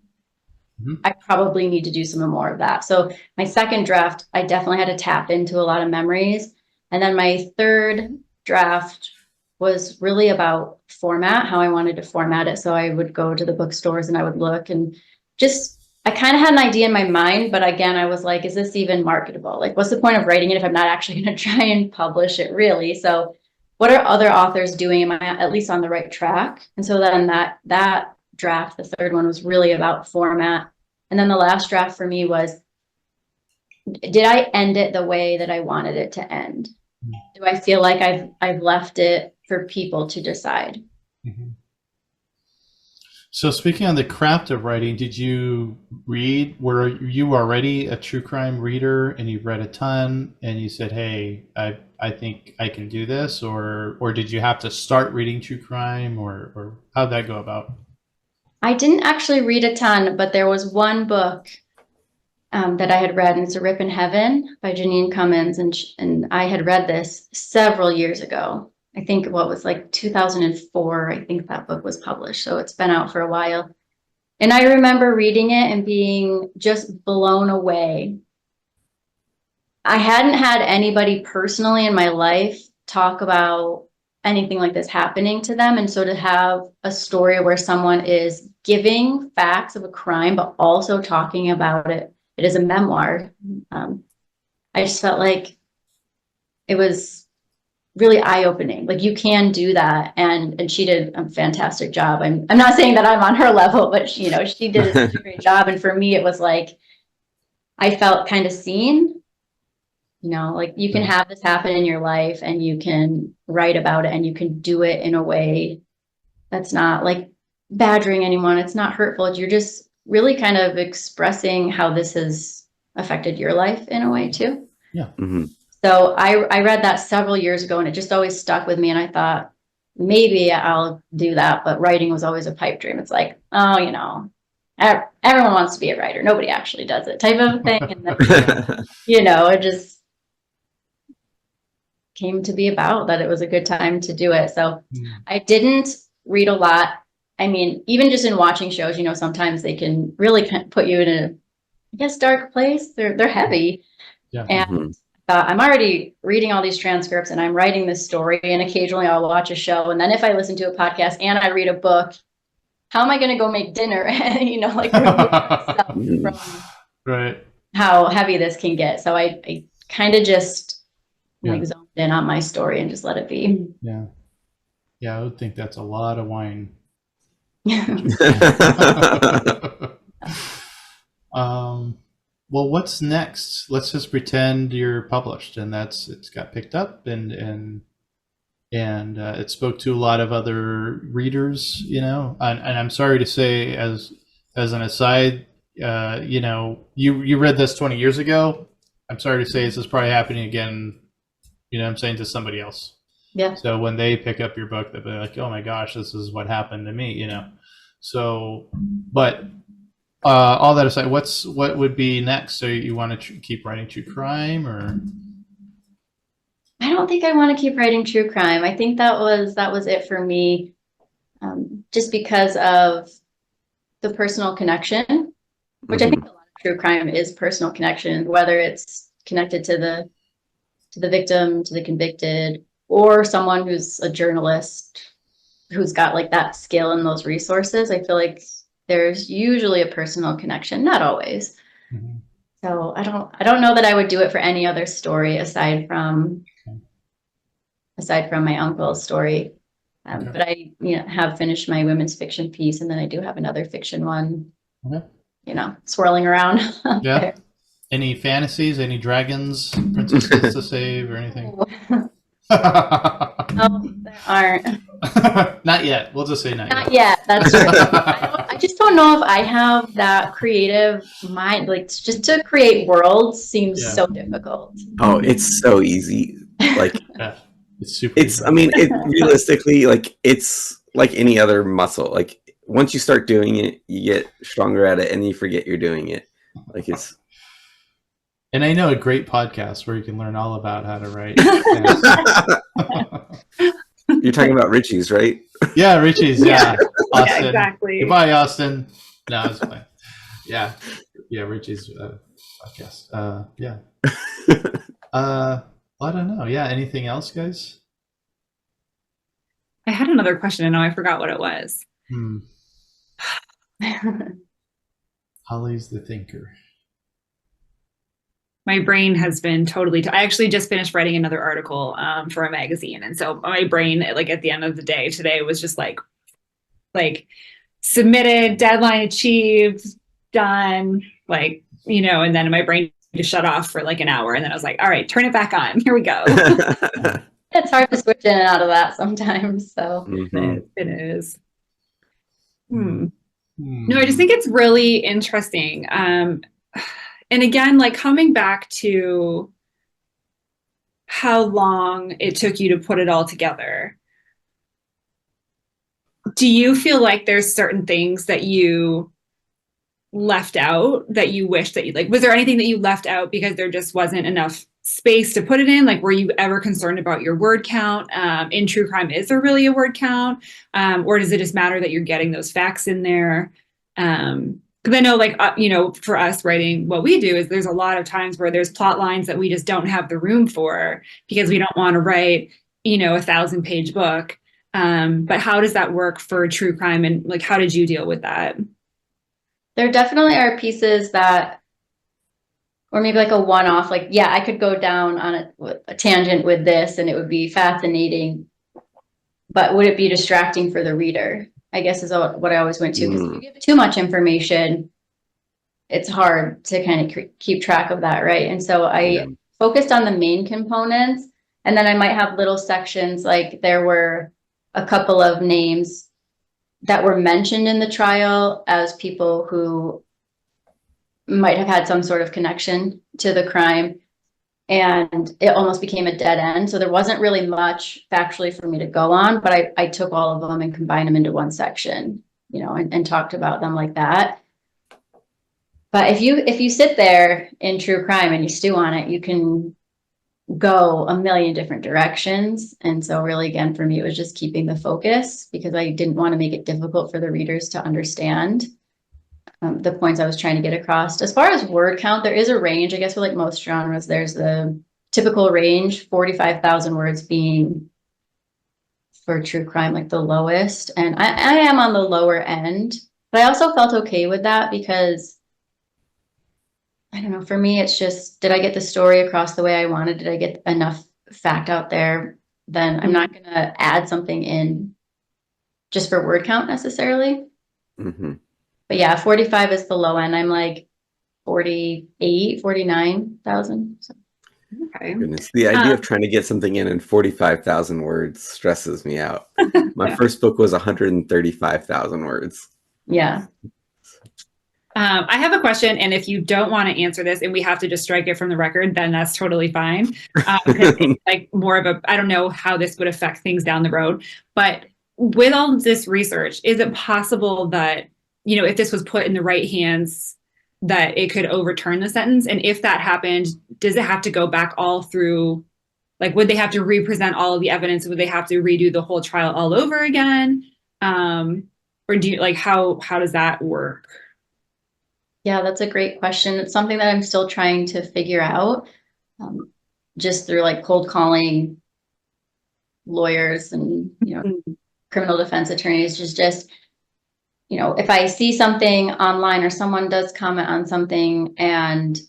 I probably need to do some more of that. So my second draft, I definitely had to tap into a lot of memories. And then my third draft was really about format, how I wanted to format it. So I would go to the bookstores and I would look and just, I kind of had an idea in my mind, but again, I was like, is this even marketable? Like, what's the point of writing it if I'm not actually going to try and publish it really? So what are other authors doing? Am I at least on the right track? And so then that draft, the third one, was really about format. And then the last draft for me was, did I end it the way that I wanted it to end? Do I feel like I've left it for people to decide? So speaking on the craft of writing, did you read, were you already a true crime reader and you read a ton and you said, hey, I think I can do this, or did you have to start reading true crime, or how'd that go about? I didn't actually read a ton, but there was one book that I had read, and it's A Rip in Heaven by Janine Cummins. And I had read this several years ago. I think what was like 2004, I think that book was published. So it's been out for a while. And I remember reading it and being just blown away. I hadn't had anybody personally in my life talk about anything like this happening to them. And so to have a story where someone is giving facts of a crime, but also talking about it is a memoir. I just felt like it was really eye-opening. Like, you can do that. And she did a fantastic job. I'm not saying that I'm on her level, but she did such a great job. And for me, it was like, I felt kind of seen. Like, you can have this happen in your life and you can write about it and you can do it in a way that's not like badgering anyone. It's not hurtful. You're just really kind of expressing how this has affected your life in a way too. Yeah. Mm-hmm. So I read that several years ago and it just always stuck with me. And I thought maybe I'll do that. But writing was always a pipe dream. It's like, oh, everyone wants to be a writer. Nobody actually does it type of thing. And then, it just came to be about that it was a good time to do it. So I didn't read a lot. I mean, even just in watching shows, sometimes they can really put you in a, I guess, dark place. They're heavy. Yeah. And I'm already reading all these transcripts and I'm writing this story, and occasionally I'll watch a show. And then if I listen to a podcast and I read a book, how am I going to go make dinner? Like stuff from right. how heavy this can get. So I kind of just zoned in on my story and just let it be. Yeah. Yeah, I would think that's a lot of wine. Well, what's next? Let's just pretend you're published and it's got picked up and it spoke to a lot of other readers, and I'm sorry to say, as an aside, you read this 20 years ago. I'm sorry to say this is probably happening again, I'm saying, to somebody else. Yeah. So when they pick up your book, they'll be like, oh my gosh, this is what happened to me, So, but all that aside, what would be next? So you want to keep writing true crime, or? I don't think I want to keep writing true crime. I think that was it for me, just because of the personal connection, which I think a lot of true crime is personal connection, whether it's connected to the victim, to the convicted, or someone who's a journalist who's got like that skill and those resources. I feel like there's usually a personal connection, not always. Mm-hmm. So I don't know that I would do it for any other story aside from my uncle's story. But I have finished my women's fiction piece, and then I do have another fiction one, swirling around. Yeah. There. Any fantasies? Any dragons, princesses to save, or anything? No, there aren't. Not yet. We'll just say not yet. That's true. I just don't know if I have that creative mind. Like, just to create worlds seems so difficult. Oh, it's so easy. Like, it's super. I mean, realistically, like, it's like any other muscle. Like, once you start doing it, you get stronger at it, and you forget you're doing it. Like, it's. And I know a great podcast where you can learn all about how to write. You're talking about Richie's, right? Yeah, Richie's. Yeah, Austin. Yeah, exactly. Goodbye, Austin. No, it's fine. Yeah, Richie's podcast. Yeah. I don't know. Yeah. Anything else, guys? I had another question, and now I forgot what it was. Holly's the thinker. My brain has been totally. I actually just finished writing another article for a magazine, and so my brain, like, at the end of the day today, was just like submitted, deadline achieved, done, and then my brain just shut off for like an hour, and then I was like, all right, turn it back on. Here we go. It's hard to switch in and out of that sometimes. So it is. No, I just think it's really interesting. And again, like, coming back to how long it took you to put it all together, do you feel like there's certain things that you left out that you wish that you like, was there anything that you left out because there just wasn't enough space to put it in? Like, were you ever concerned about your word count? In true crime, is there really a word count? Or does it just matter that you're getting those facts in there? Because I know, like, for us writing what we do is there's a lot of times where there's plot lines that we just don't have the room for because we don't want to write, a 1,000-page book. But how does that work for true crime? And like, how did you deal with that? There definitely are pieces that, or maybe like a one-off, like, yeah, I could go down on a tangent with this and it would be fascinating, but would it be distracting for the reader? I guess is what I always went to, because if you give too much information, it's hard to kind of keep track of that, right? And so I focused on the main components, and then I might have little sections, like there were a couple of names that were mentioned in the trial as people who might have had some sort of connection to the crime, and it almost became a dead end. So there wasn't really much factually for me to go on, but I took all of them and combined them into one section, and talked about them like that. But if you sit there in true crime and you stew on it, you can go a million different directions. And so really, again, for me, it was just keeping the focus, because I didn't want to make it difficult for the readers to understand the points I was trying to get across. As far as word count, there is a range. I guess with like most genres, there's the typical range, 45,000 words being for true crime, like the lowest. And I am on the lower end, but I also felt okay with that because, I don't know, for me, it's just, did I get the story across the way I wanted? Did I get enough fact out there? Then I'm not going to add something in just for word count necessarily. But yeah, 45 is the low end. I'm like 48, 49,000. So. Okay. Goodness, the idea of trying to get something in 45,000 words stresses me out. My first book was 135,000 words. Yeah. I have a question, and if you don't want to answer this and we have to just strike it from the record, then that's totally fine. Because it's like more of I don't know how this would affect things down the road, but with all this research, is it possible that, if this was put in the right hands, that it could overturn the sentence? And if that happened, does it have to go back all through, like, would they have to represent all of the evidence? Would they have to redo the whole trial all over again? Or do you, like, how does that work? Yeah, that's a great question. It's something that I'm still trying to figure out, just through like cold calling lawyers and, criminal defense attorneys. Just, if I see something online or someone does comment on something and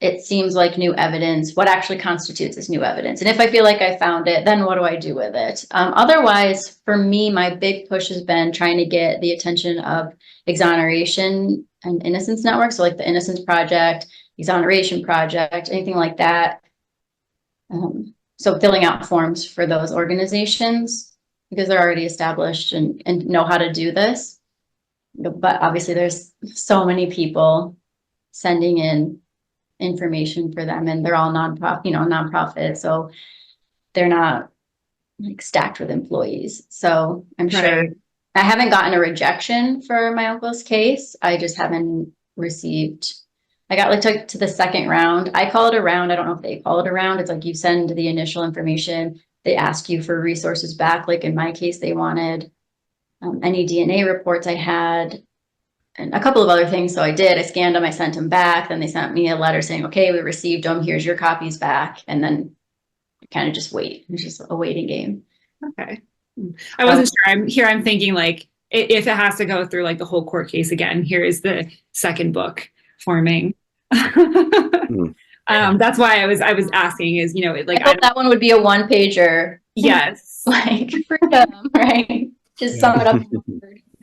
it seems like new evidence, what actually constitutes as new evidence? And if I feel like I found it, then what do I do with it? Otherwise, for me, my big push has been trying to get the attention of Exoneration and Innocence Network. So like the Innocence Project, Exoneration Project, anything like that. So filling out forms for those organizations, because they're already established and know how to do this. But obviously there's so many people sending in information for them, and they're all nonprofit, so they're not like stacked with employees. So I'm sure I haven't gotten a rejection for my uncle's case. I just haven't received, I got like to the second round. I call it a round. I don't know if they call it a round. It's like you send the initial information, they ask you for resources back. Like in my case, they wanted any DNA reports I had and a couple of other things. So I did, I scanned them, I sent them back. Then they sent me a letter saying, okay, we received them. Here's your copies back. And then kind of just wait. It's just a waiting game. Okay. I wasn't sure. I'm thinking like, if it has to go through like the whole court case again, here is the second book forming. That's why I was asking is, like, I thought that one would be a one pager. Yes. Like freedom, right? Just sum it up.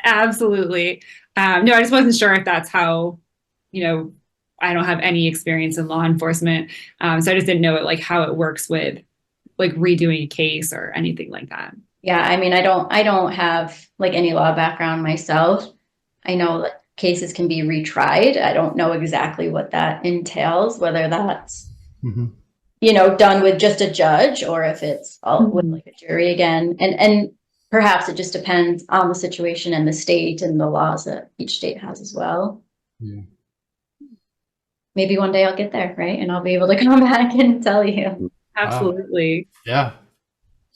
Absolutely. No, I just wasn't sure if that's how, I don't have any experience in law enforcement. So I just didn't know like how it works with like redoing a case or anything like that. Yeah. I mean, I don't have like any law background myself. I know that cases can be retried. I don't know exactly what that entails, whether that's, done with just a judge or if it's all with like a jury again. And perhaps it just depends on the situation and the state and the laws that each state has as well. Yeah. Maybe one day I'll get there, right? And I'll be able to come back and tell you. Absolutely. Yeah.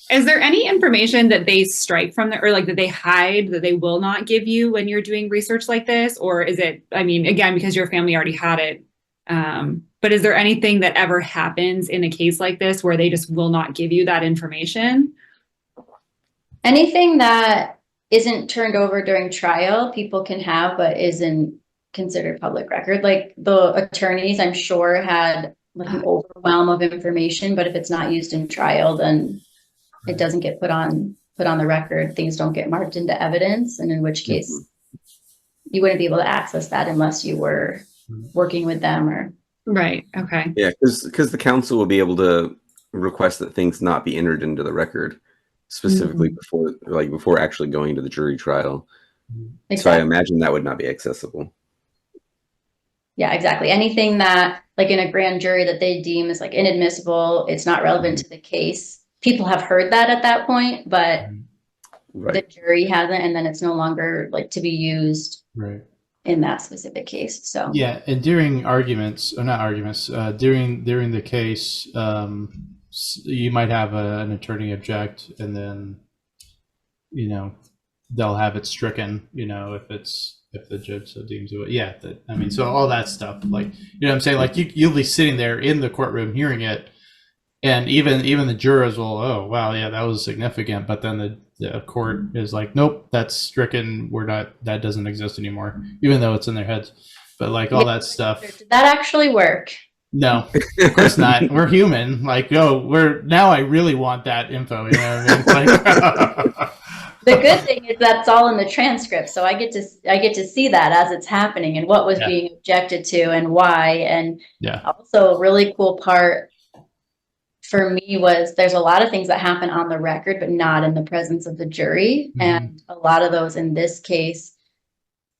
Is there any information that they strike from or like that they hide that they will not give you when you're doing research like this? Or is it, I mean, again, because your family already had it. But is there anything that ever happens in a case like this where they just will not give you that information? Anything that isn't turned over during trial, people can have, but isn't considered public record. Like the attorneys, I'm sure, had like an overwhelm of information, but if it's not used in trial, then it doesn't get put on the record. Things don't get marked into evidence, and in which case you wouldn't be able to access that unless you were working with them or. Right. Okay. Yeah, because the council will be able to request that things not be entered into the record specifically before actually going to the jury trial. Exactly. So I imagine that would not be accessible. Yeah, exactly. Anything that like in a grand jury that they deem is like inadmissible, it's not relevant to the case. People have heard that at that point, but the jury hasn't, and then it's no longer like to be used in that specific case. So yeah, and during arguments, or not arguments, during the case, you might have an attorney object, and then they'll have it stricken. If the judge so deems it. Yeah, I mean, so all that stuff, like what I'm saying, like you'll be sitting there in the courtroom hearing it. And even the jurors will, oh wow, yeah, that was significant. But then the court is like, nope, that's stricken. That doesn't exist anymore, even though it's in their heads. But like all that stuff. Did that actually work? No, of course not. We're human. Like, now I really want that info. You know what I mean? Like, the good thing is that's all in the transcript, so I get to see that as it's happening and what was being objected to and why. And also a really cool part for me was there's a lot of things that happen on the record, but not in the presence of the jury. And a lot of those in this case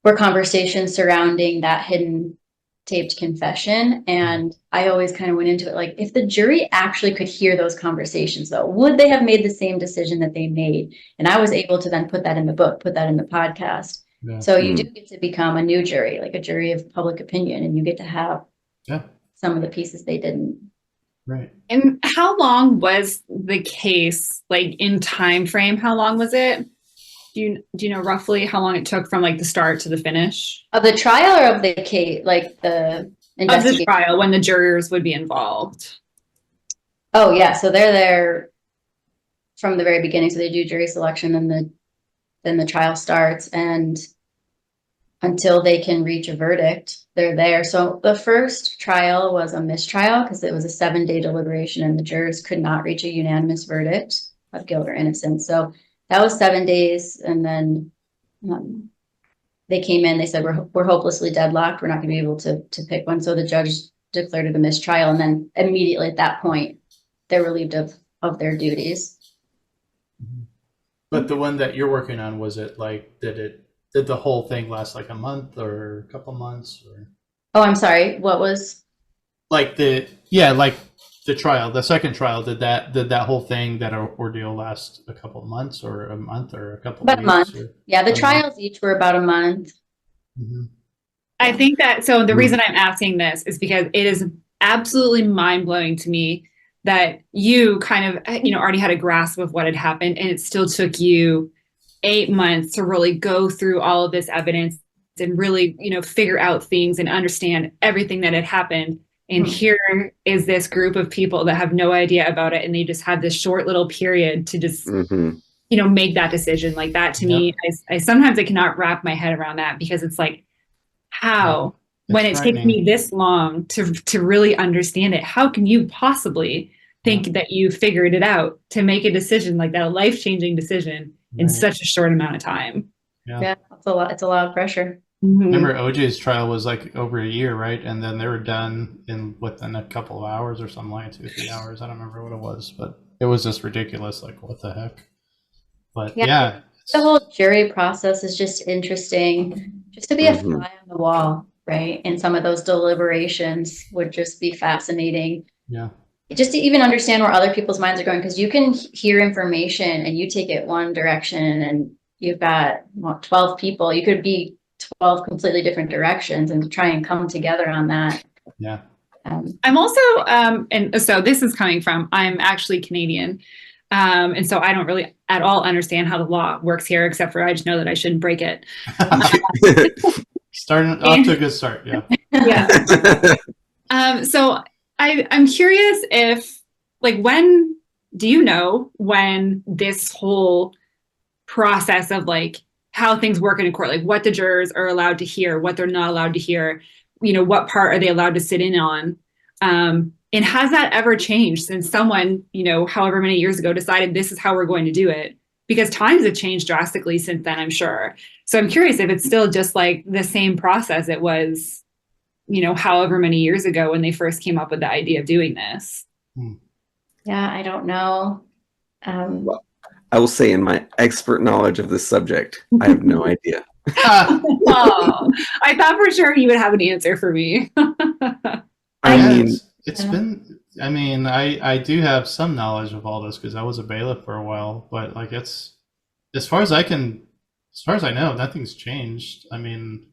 were conversations surrounding that hidden taped confession. And I always kind of went into it like, if the jury actually could hear those conversations, though, would they have made the same decision that they made? And I was able to then put that in the book, put that in the podcast. Yeah. So you do get to become a new jury, like a jury of public opinion, and you get to have some of the pieces they didn't. Right. And how long was the case, like in time frame? How long was it? Do you know roughly how long it took from like the start to the finish? Of the trial or of the case, like the investigation? Of the trial, when the jurors would be involved. Oh yeah, so they're there from the very beginning. So they do jury selection, and then the trial starts, and until they can reach a verdict, they're there. So the first trial was a mistrial because it was a 7-day deliberation, and the jurors could not reach a unanimous verdict of guilt or innocence. So that was 7 days, and then they came in. They said we're hopelessly deadlocked. We're not going to be able to pick one. So the judge declared it a mistrial, and then immediately at that point, they're relieved of their duties. But the one that you're working on, was it like did the whole thing last like a month or a couple months? Or oh, I'm sorry. What was like the trial, the second trial? Did that whole thing, that ordeal, last a couple of months or a month or a couple about of a weeks? month? Yeah, the trials each were about a month. Mm-hmm. I think that, so the reason I'm asking this is because it is absolutely mind-blowing to me that you kind of, already had a grasp of what had happened, and it still took you 8 months to really go through all of this evidence and really, figure out things and understand everything that had happened. And here is this group of people that have no idea about it, and they just have this short little period to just, make that decision. Like that to me, I sometimes I cannot wrap my head around that, because it's like, how, when it takes me this long to really understand it, how can you possibly think that you figured it out to make a decision like that, a life-changing decision in such a short amount of time? Yeah, it's a lot. It's a lot of pressure. Remember, OJ's trial was like over a year, right? And then they were done within a couple of hours or something, like 2 or 3 hours. I don't remember what it was, but it was just ridiculous. Like, what the heck? But the whole jury process is just interesting. Just to be a fly on the wall, right? And some of those deliberations would just be fascinating. Yeah. Just to even understand where other people's minds are going, because you can hear information and you take it one direction, and you've got 12 people. You could be 12 completely different directions and to try and come together on that. Yeah. I'm also, and so this is coming from, I'm actually Canadian. And so I don't really at all understand how the law works here, except for I just know that I shouldn't break it. Starting off to a good start. Yeah. Yeah. So I'm curious if, like, when do you know when this whole process of like how things work in a court, like what the jurors are allowed to hear, what they're not allowed to hear, what part are they allowed to sit in on? And has that ever changed since someone, however many years ago decided this is how we're going to do it? Because times have changed drastically since then, I'm sure. So I'm curious if it's still just like the same process it was, however many years ago when they first came up with the idea of doing this. Yeah, I don't know. Well, I will say, in my expert knowledge of this subject, I have no idea. Oh, I thought for sure you would have an answer for me. I mean, it's been. I mean, I do have some knowledge of all this because I was a bailiff for a while. But like, it's as far as I know, nothing's changed. I mean,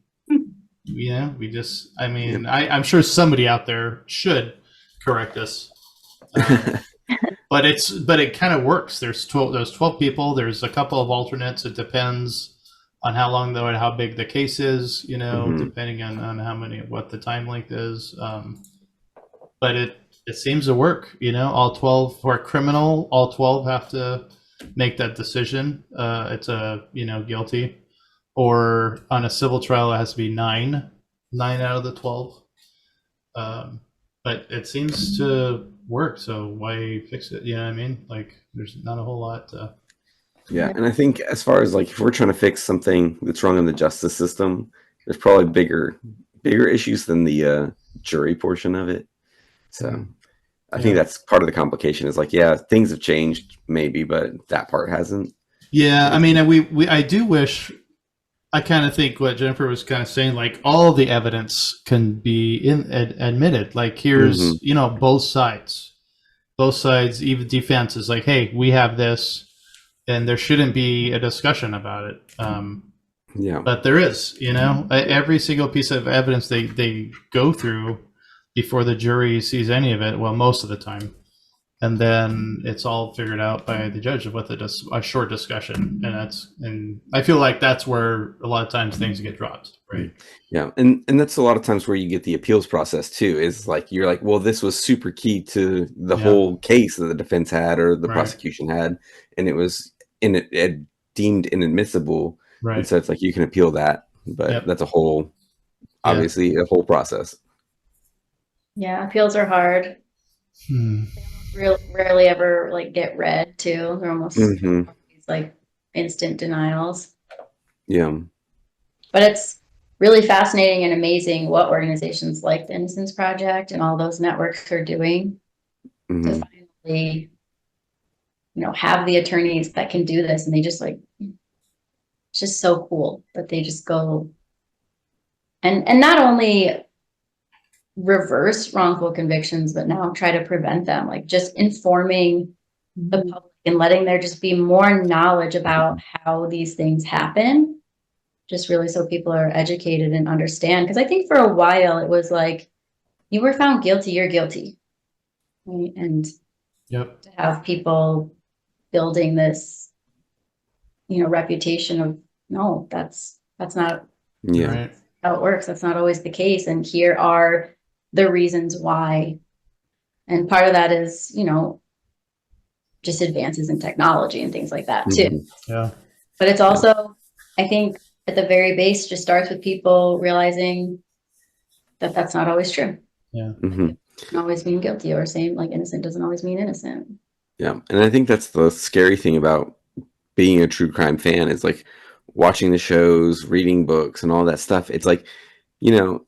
we just. I mean, I'm sure somebody out there should correct us. But it kind of works. There's 12 people. There's a couple of alternates. It depends on how long though and how big the case is, depending on what the time length is. But it seems to work, all 12 for a criminal, all 12 have to make that decision. It's guilty, or on a civil trial, it has to be nine out of the 12. But it seems to work, so why fix it? You know what I mean? Like, there's not a whole lot. Yeah, and I think as far as like if we're trying to fix something that's wrong in the justice system, there's probably bigger issues than the jury portion of it. So I think that's part of the complication. Is like, yeah, things have changed maybe, but that part hasn't. Yeah, I mean, I do wish. I kind of think what Jennifer was kind of saying, like all the evidence can be admitted. Like here's, both sides, even defense is like, hey, we have this, and there shouldn't be a discussion about it. But there is, every single piece of evidence they go through before the jury sees any of it. Well, most of the time. And then it's all figured out by the judge with a short discussion, and I feel like that's where a lot of times things get dropped, right? Yeah, and that's a lot of times where you get the appeals process too. Is like you're like, well, this was super key to the whole case that the defense had or the prosecution had, and it was deemed inadmissible, right? And so it's like you can appeal that, but that's a whole, obviously, a whole process. Yeah, appeals are hard. Rarely ever like get read too. They're almost like instant denials. Yeah. But it's really fascinating and amazing what organizations like the Innocence Project and all those networks are doing to finally, have the attorneys that can do this. And they just like, it's just so cool that they just go and not only reverse wrongful convictions, but now try to prevent them, like just informing the public and letting there just be more knowledge about how these things happen, just really so people are educated and understand. Because I think for a while it was like, you were found guilty, you're guilty, right? And to have people building this reputation of no, that's not how it works. That's not always the case, and here are the reasons why. And part of that is, just advances in technology and things like that too. Yeah. But it's also, I think at the very base, just starts with people realizing that that's not always true. Yeah. It doesn't always mean guilty, or saying like innocent doesn't always mean innocent. Yeah. And I think that's the scary thing about being a true crime fan is like watching the shows, reading books and all that stuff. It's like,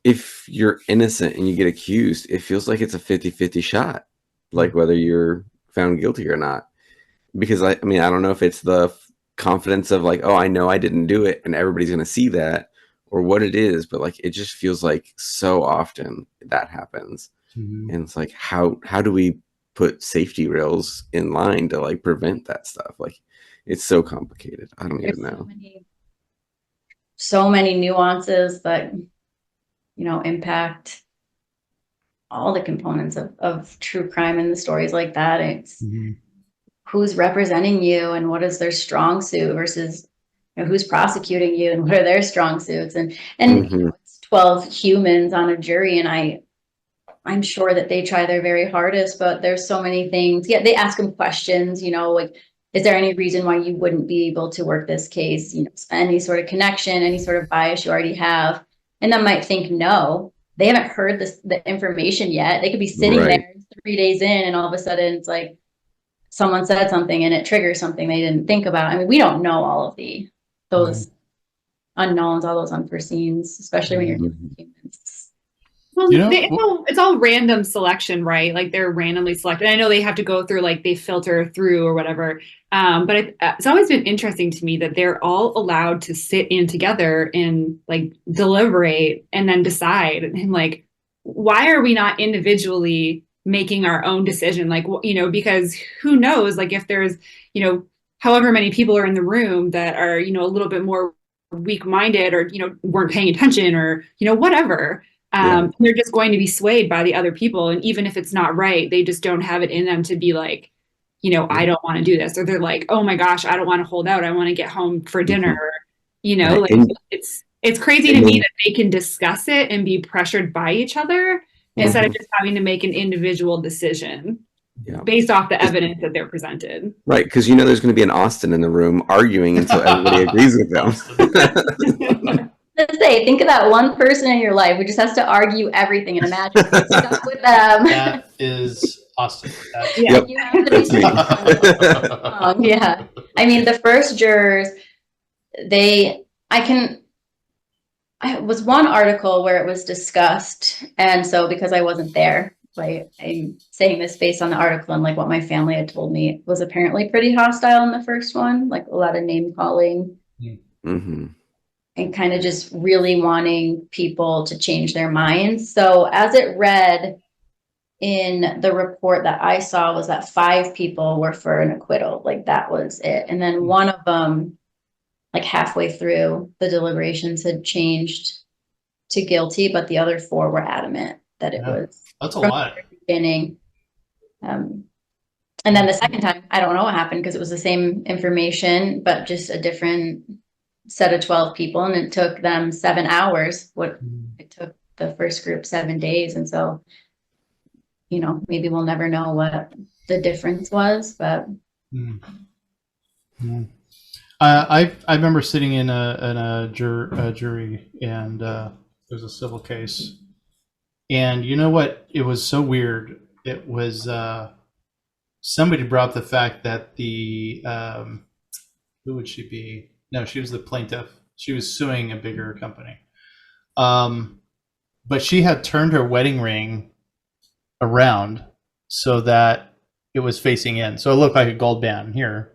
if you're innocent and you get accused, it feels like it's a 50-50 shot, like whether you're found guilty or not. Because I don't know if it's the confidence of like, oh, I know I didn't do it and everybody's going to see that, or what it is, but like, it just feels like so often that happens. And it's like, how do we put safety rails in line to like prevent that stuff? Like, it's so complicated. I don't even know. so many nuances that, impact all the components of true crime and the stories like that. It's who's representing you and what is their strong suit versus who's prosecuting you and what are their strong suits. And it's 12 humans on a jury, and I'm sure that they try their very hardest, but there's so many things. Yeah, they ask them questions, like, is there any reason why you wouldn't be able to work this case? Any sort of connection, any sort of bias you already have. And then might think, no, they haven't heard the information yet. They could be sitting there 3 days in, and all of a sudden it's like someone said something and it triggers something they didn't think about. I mean, we don't know all of those unknowns, all those unforeseens, especially when you're dealing with humans. Well, it's all random selection, right? Like they're randomly selected. I know they have to go through, like they filter through or whatever. But it's always been interesting to me that they're all allowed to sit in together and like deliberate and then decide. And like, why are we not individually making our own decision? Like, because who knows, like if there's, however many people are in the room that are, a little bit more weak-minded or, weren't paying attention or, whatever. They're just going to be swayed by the other people. And even if it's not right, they just don't have it in them to be like, I don't want to do this. Or they're like, oh my gosh, I don't want to hold out. I want to get home for dinner. Like it's crazy to me that they can discuss it and be pressured by each other instead of just having to make an individual decision based off the evidence that they're presented. Right. Because there's going to be an Austin in the room arguing until everybody agrees with them. Let's say, think of that one person in your life who just has to argue everything, and imagine you're stuck with them. That is Austin. Yep. You have to be yeah. I mean, the first jurors, it was one article where it was discussed, and so because I wasn't there, like I'm saying this based on the article and like what my family had told me, it was apparently pretty hostile in the first one, like a lot of name calling. And kind of just really wanting people to change their minds. So as it read in the report that I saw was that 5 people were for an acquittal. Like that was it. And then one of them, like halfway through the deliberations, had changed to guilty, but the other 4 were adamant that it was. That's a lot. The beginning. And then the second time, I don't know what happened because it was the same information, but just a different set of 12 people, and it took them 7 hours. It took the first group 7 days. And so, maybe we'll never know what the difference was, but I remember sitting in a jury, and there's a civil case, and you know what? It was so weird. It was somebody brought up the fact that the who would she be? No, she was the plaintiff. She was suing a bigger company. But she had turned her wedding ring around so that it was facing in. So it looked like a gold band here.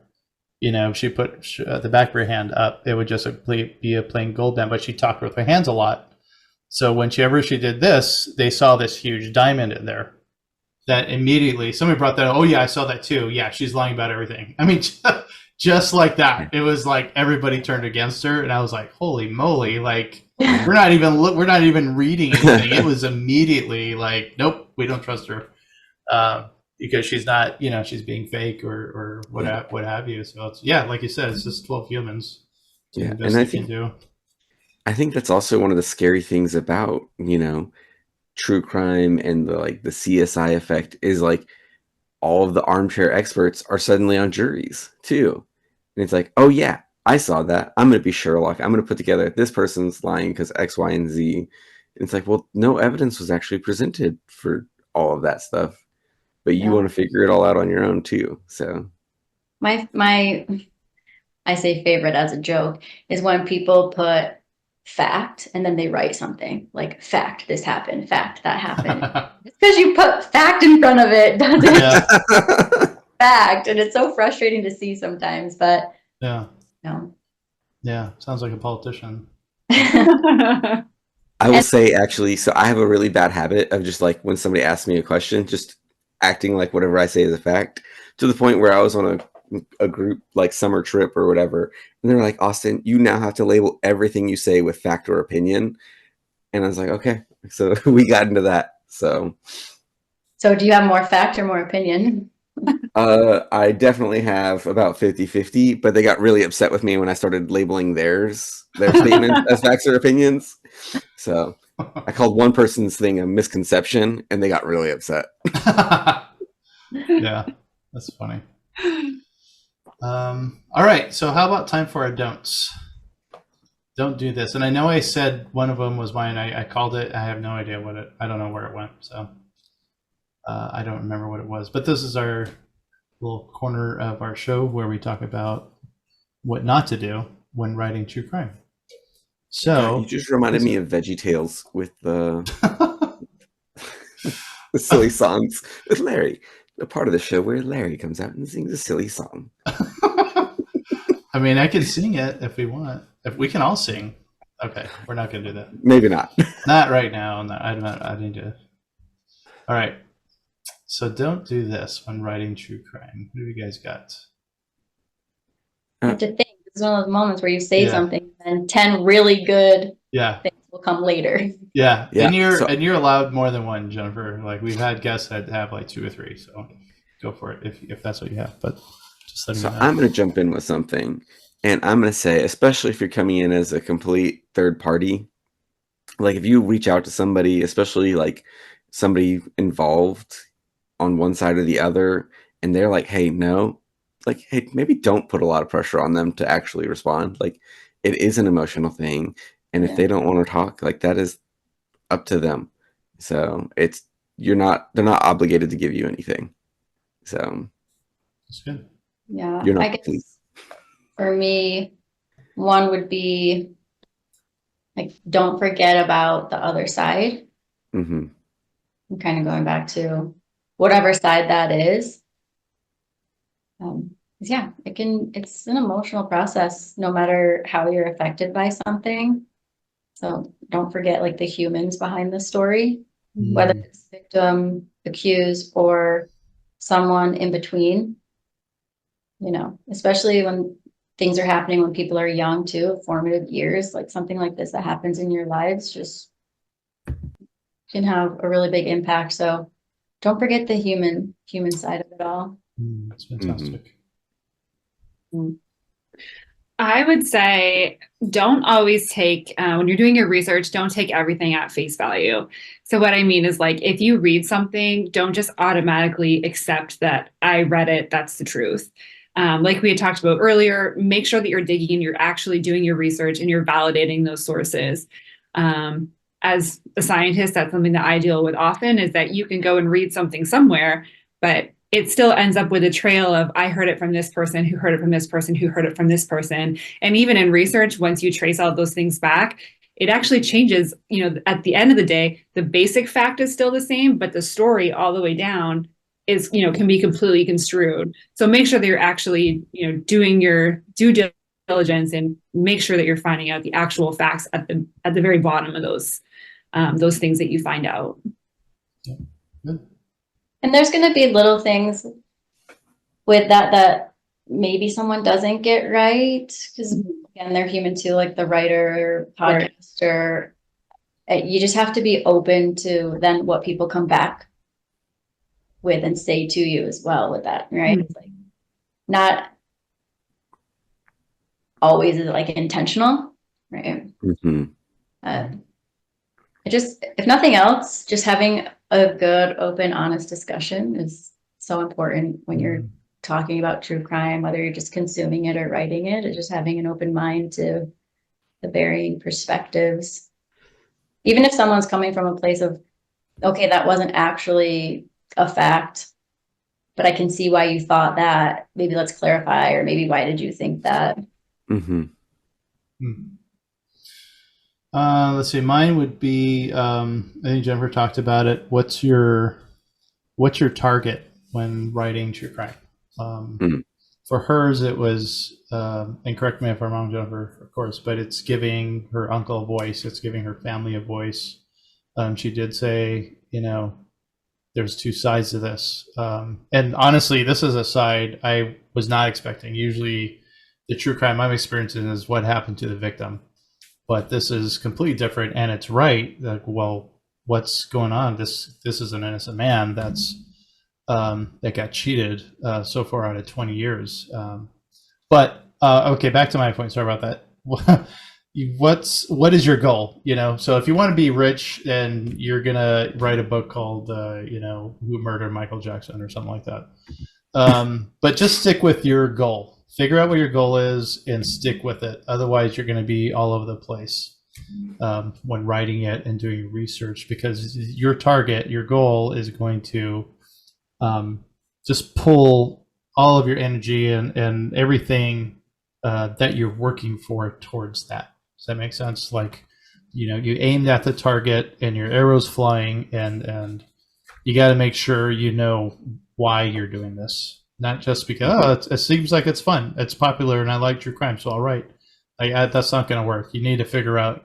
If she put the back of her hand up, it would just be a plain gold band, but she talked with her hands a lot. So whenever she did this, they saw this huge diamond in there. That immediately, somebody brought that, oh yeah, I saw that too. Yeah, she's lying about everything. I mean, just like that, it was like everybody turned against her, and I was like, "Holy moly!" Like we're not even reading anything. It was immediately like, "Nope, we don't trust her," because she's not, she's being fake or what have you. So it's like you said, it's just 12 humans. Yeah, and I think that's also one of the scary things about true crime and the CSI effect is like all of the armchair experts are suddenly on juries too. And it's like, oh yeah, I saw that. I'm going to be Sherlock. I'm going to put together this person's lying because X, Y, and Z. And it's like, well, no evidence was actually presented for all of that stuff, but you want to figure it all out on your own too. So my I say favorite as a joke is when people put fact and then they write something like fact this happened, fact that happened. It's because you put fact in front of it, doesn't fact, and it's so frustrating to see sometimes, but sounds like a politician. I will say, actually, so I have a really bad habit of just when somebody asks me a question, just acting like whatever I say is a fact, to the point where I was on a a group like summer trip or whatever, and they're like, Austin, you now have to label everything you say with fact or opinion. And I was like, okay. So we got into that. So do you have more fact or more opinion? I definitely have about 50-50, but they got really upset with me when I started labeling their statements as facts or opinions. So I called one person's thing a misconception, and they got really upset. Yeah, that's funny. All right, so how about time for our don'ts? Don't do this. And I know I said one of them was mine. I called it. I have no idea I don't know where it went. So I don't remember what it was. But this is our little corner of our show where we talk about what not to do when writing true crime. So God, you just reminded me of VeggieTales with the silly songs with Larry. The part of the show where Larry comes out and sings a silly song. I mean, I can sing it if we want. If we can all sing. Okay, we're not going to do that. Maybe not. Not right now. No, I need to. All right. So don't do this when writing true crime. What have you guys got? I have to think. It's one of those moments where you say something and 10 really good things will come later. Yeah. And you're allowed more than one, Jennifer. Like we've had guests that have like 2 or 3. So go for it if that's what you have. But just let me know. I'm going to jump in with something. And I'm going to say, especially if you're coming in as a complete third party, like if you reach out to somebody, especially like somebody involved on one side or the other, and they're like, hey, no, like, hey, maybe don't put a lot of pressure on them to actually respond. Like it is an emotional thing. And if they don't want to talk, like that is up to them. So they're not obligated to give you anything. So that's good. Yeah. You're not, I guess please. For me, one would be like, don't forget about the other side. Mm-hmm. I'm kind of going back to whatever side that is. It's an emotional process no matter how you're affected by something. So don't forget like the humans behind the story, whether it's victim, accused, or someone in between, especially when things are happening when people are young too, formative years, like something like this that happens in your lives just can have a really big impact. So don't forget the human side of it all. That's fantastic. I would say don't always take, when you're doing your research, don't take everything at face value. So what I mean is like, if you read something, don't just automatically accept that I read it, that's the truth. Like we had talked about earlier, make sure that you're digging and you're actually doing your research and you're validating those sources. As a scientist, that's something that I deal with often is that you can go and read something somewhere, but it still ends up with a trail of I heard it from this person who heard it from this person who heard it from this person. And even in research, once you trace all those things back, it actually changes, at the end of the day, the basic fact is still the same, but the story all the way down is, can be completely construed. So make sure that you're actually, doing your due diligence and make sure that you're finding out the actual facts at the very bottom of those things that you find out. Yeah. Good. And there's going to be little things with that maybe someone doesn't get right because again, they're human too, like the writer, podcaster. Right. You just have to be open to then what people come back with and say to you as well with that, right? It's like not always is like intentional, right? If nothing else, just having a good, open, honest discussion is so important when you're talking about true crime, whether you're just consuming it or writing it, or just having an open mind to the varying perspectives. Even if someone's coming from a place of, okay, that wasn't actually a fact, but I can see why you thought that. Maybe let's clarify, or maybe why did you think that? Let's see. Mine would be. I think Jennifer talked about it. What's your target when writing true crime? For hers, it was, and correct me if I'm wrong, Jennifer, of course, but it's giving her uncle a voice. It's giving her family a voice. She did say, there's two sides to this. And honestly, this is a side I was not expecting. Usually the true crime I'm experiencing is what happened to the victim. But this is completely different, and it's right. Like, well, what's going on? This is an innocent man that got cheated so far out of 20 years. But okay, back to my point. Sorry about that. What is your goal? So if you want to be rich and you're gonna write a book called Who Murdered Michael Jackson or something like that. But just stick with your goal. Figure out what your goal is and stick with it. Otherwise, you're going to be all over the place when writing it and doing research, because your target, your goal is going to just pull all of your energy and everything that you're working for towards that. Does that make sense? Like, you aimed at the target and your arrow's flying, and you got to make sure you know why you're doing this. Not just because, it seems like it's fun, it's popular, and I like true crime, so I'll write. That's not going to work. You need to figure out,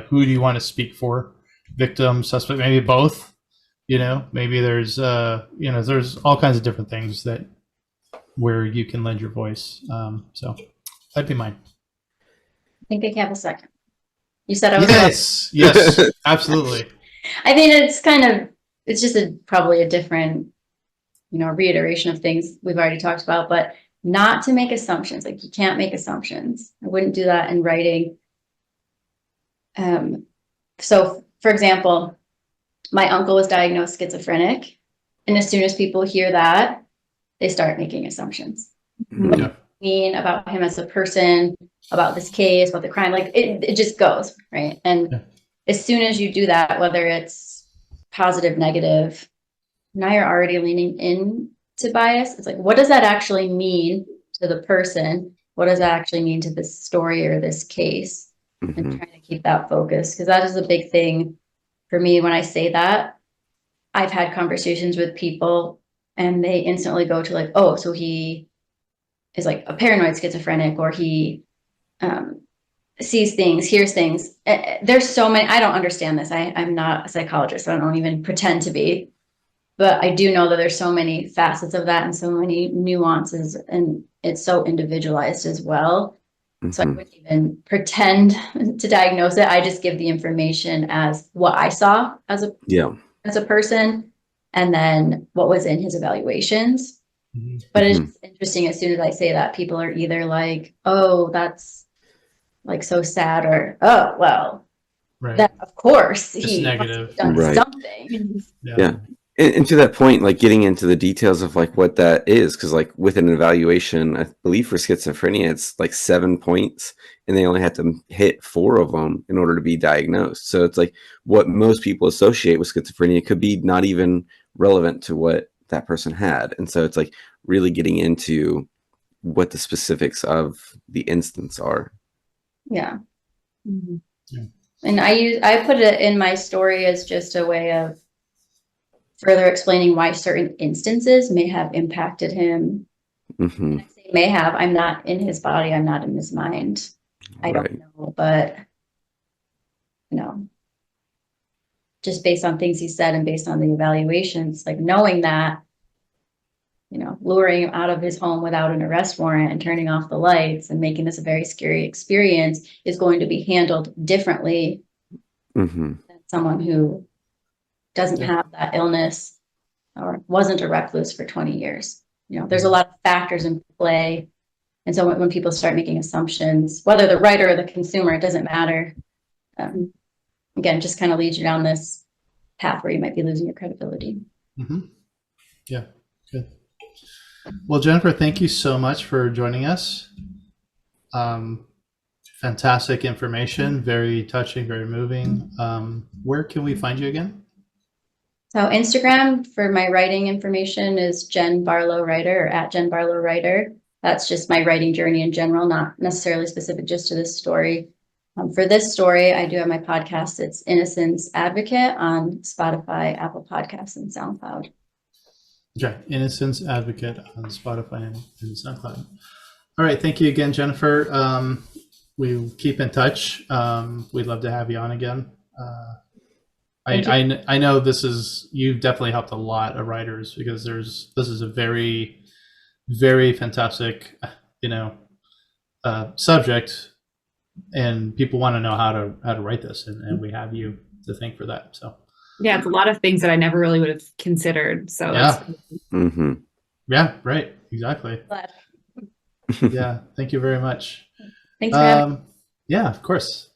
who do you want to speak for? Victim, suspect, maybe both. Maybe there's, there's all kinds of different things where you can lend your voice. So that'd be mine. I think I have a second. You said I was. Yes, absolutely. I mean, it's just probably a different, reiteration of things we've already talked about, but not to make assumptions. Like, you can't make assumptions. I wouldn't do that in writing. So for example, my uncle was diagnosed schizophrenic, and as soon as people hear that, they start making assumptions. Yeah. About him as a person, about this case, about the crime, like it just goes, right? And as soon as you do that, whether it's positive, negative, now you're already leaning into bias. It's like, what does that actually mean to the person? What does that actually mean to this story or this case? And trying to keep that focus, because that is a big thing for me. When I say that, I've had conversations with people and they instantly go to like, oh, so he is like a paranoid schizophrenic, or he sees things, hears things. There's so many. I don't understand this. I'm not a psychologist, so I don't even pretend to be. But I do know that there's so many facets of that and so many nuances, and it's so individualized as well. So I wouldn't even pretend to diagnose it. I just give the information as what I saw as a person, and then what was in his evaluations. But it's just interesting, as soon as I say that, people are either like, oh, that's like so sad, or, oh, well, that of course just he negative. Must have done something. Yeah. And to that point, like getting into the details of like what that is, because like with an evaluation, I believe for schizophrenia, it's like 7 points, and they only had to hit 4 of them in order to be diagnosed. So it's like what most people associate with schizophrenia could be not even relevant to what that person had. And so it's like really getting into what the specifics of the instance are. Yeah. And I put it in my story as just a way of further explaining why certain instances may have impacted him. I say may have. I'm not in his body. I'm not in his mind. I don't know, but just based on things he said and based on the evaluations, like knowing that, luring him out of his home without an arrest warrant and turning off the lights and making this a very scary experience is going to be handled differently than someone who doesn't have that illness or wasn't a recluse for 20 years. There's a lot of factors in play. And so when people start making assumptions, whether the writer or the consumer, it doesn't matter. Again, just kind of leads you down this path where you might be losing your credibility. Yeah, good. Well, Jennifer, thank you so much for joining us. Fantastic information, very touching, very moving. Where can we find you again? So Instagram for my writing information is Jen Barlow Writer, or at Jen Barlow Writer. That's just my writing journey in general, not necessarily specific just to this story. For this story, I do have my podcast. It's Innocence Advocate on Spotify, Apple Podcasts, and SoundCloud. Okay, Innocence Advocate on Spotify and SoundCloud. All right, thank you again, Jennifer. We'll keep in touch. We'd love to have you on again. I know you've definitely helped a lot of writers, because this is a very, very fantastic, subject, and people want to know how to write this, and we have you to thank for that. So yeah, it's a lot of things that I never really would have considered. So yeah, Yeah, right, exactly. Glad. Yeah, thank you very much. Thanks for having me. Yeah, of course.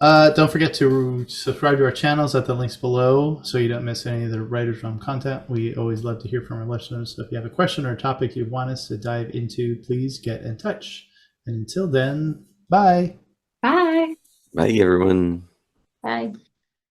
Don't forget to subscribe to our channels at the links below so you don't miss any of the Writers Room content. We always love to hear from our listeners. So if you have a question or a topic you want us to dive into, please get in touch. And until then, bye. Bye. bye everyone. Bye.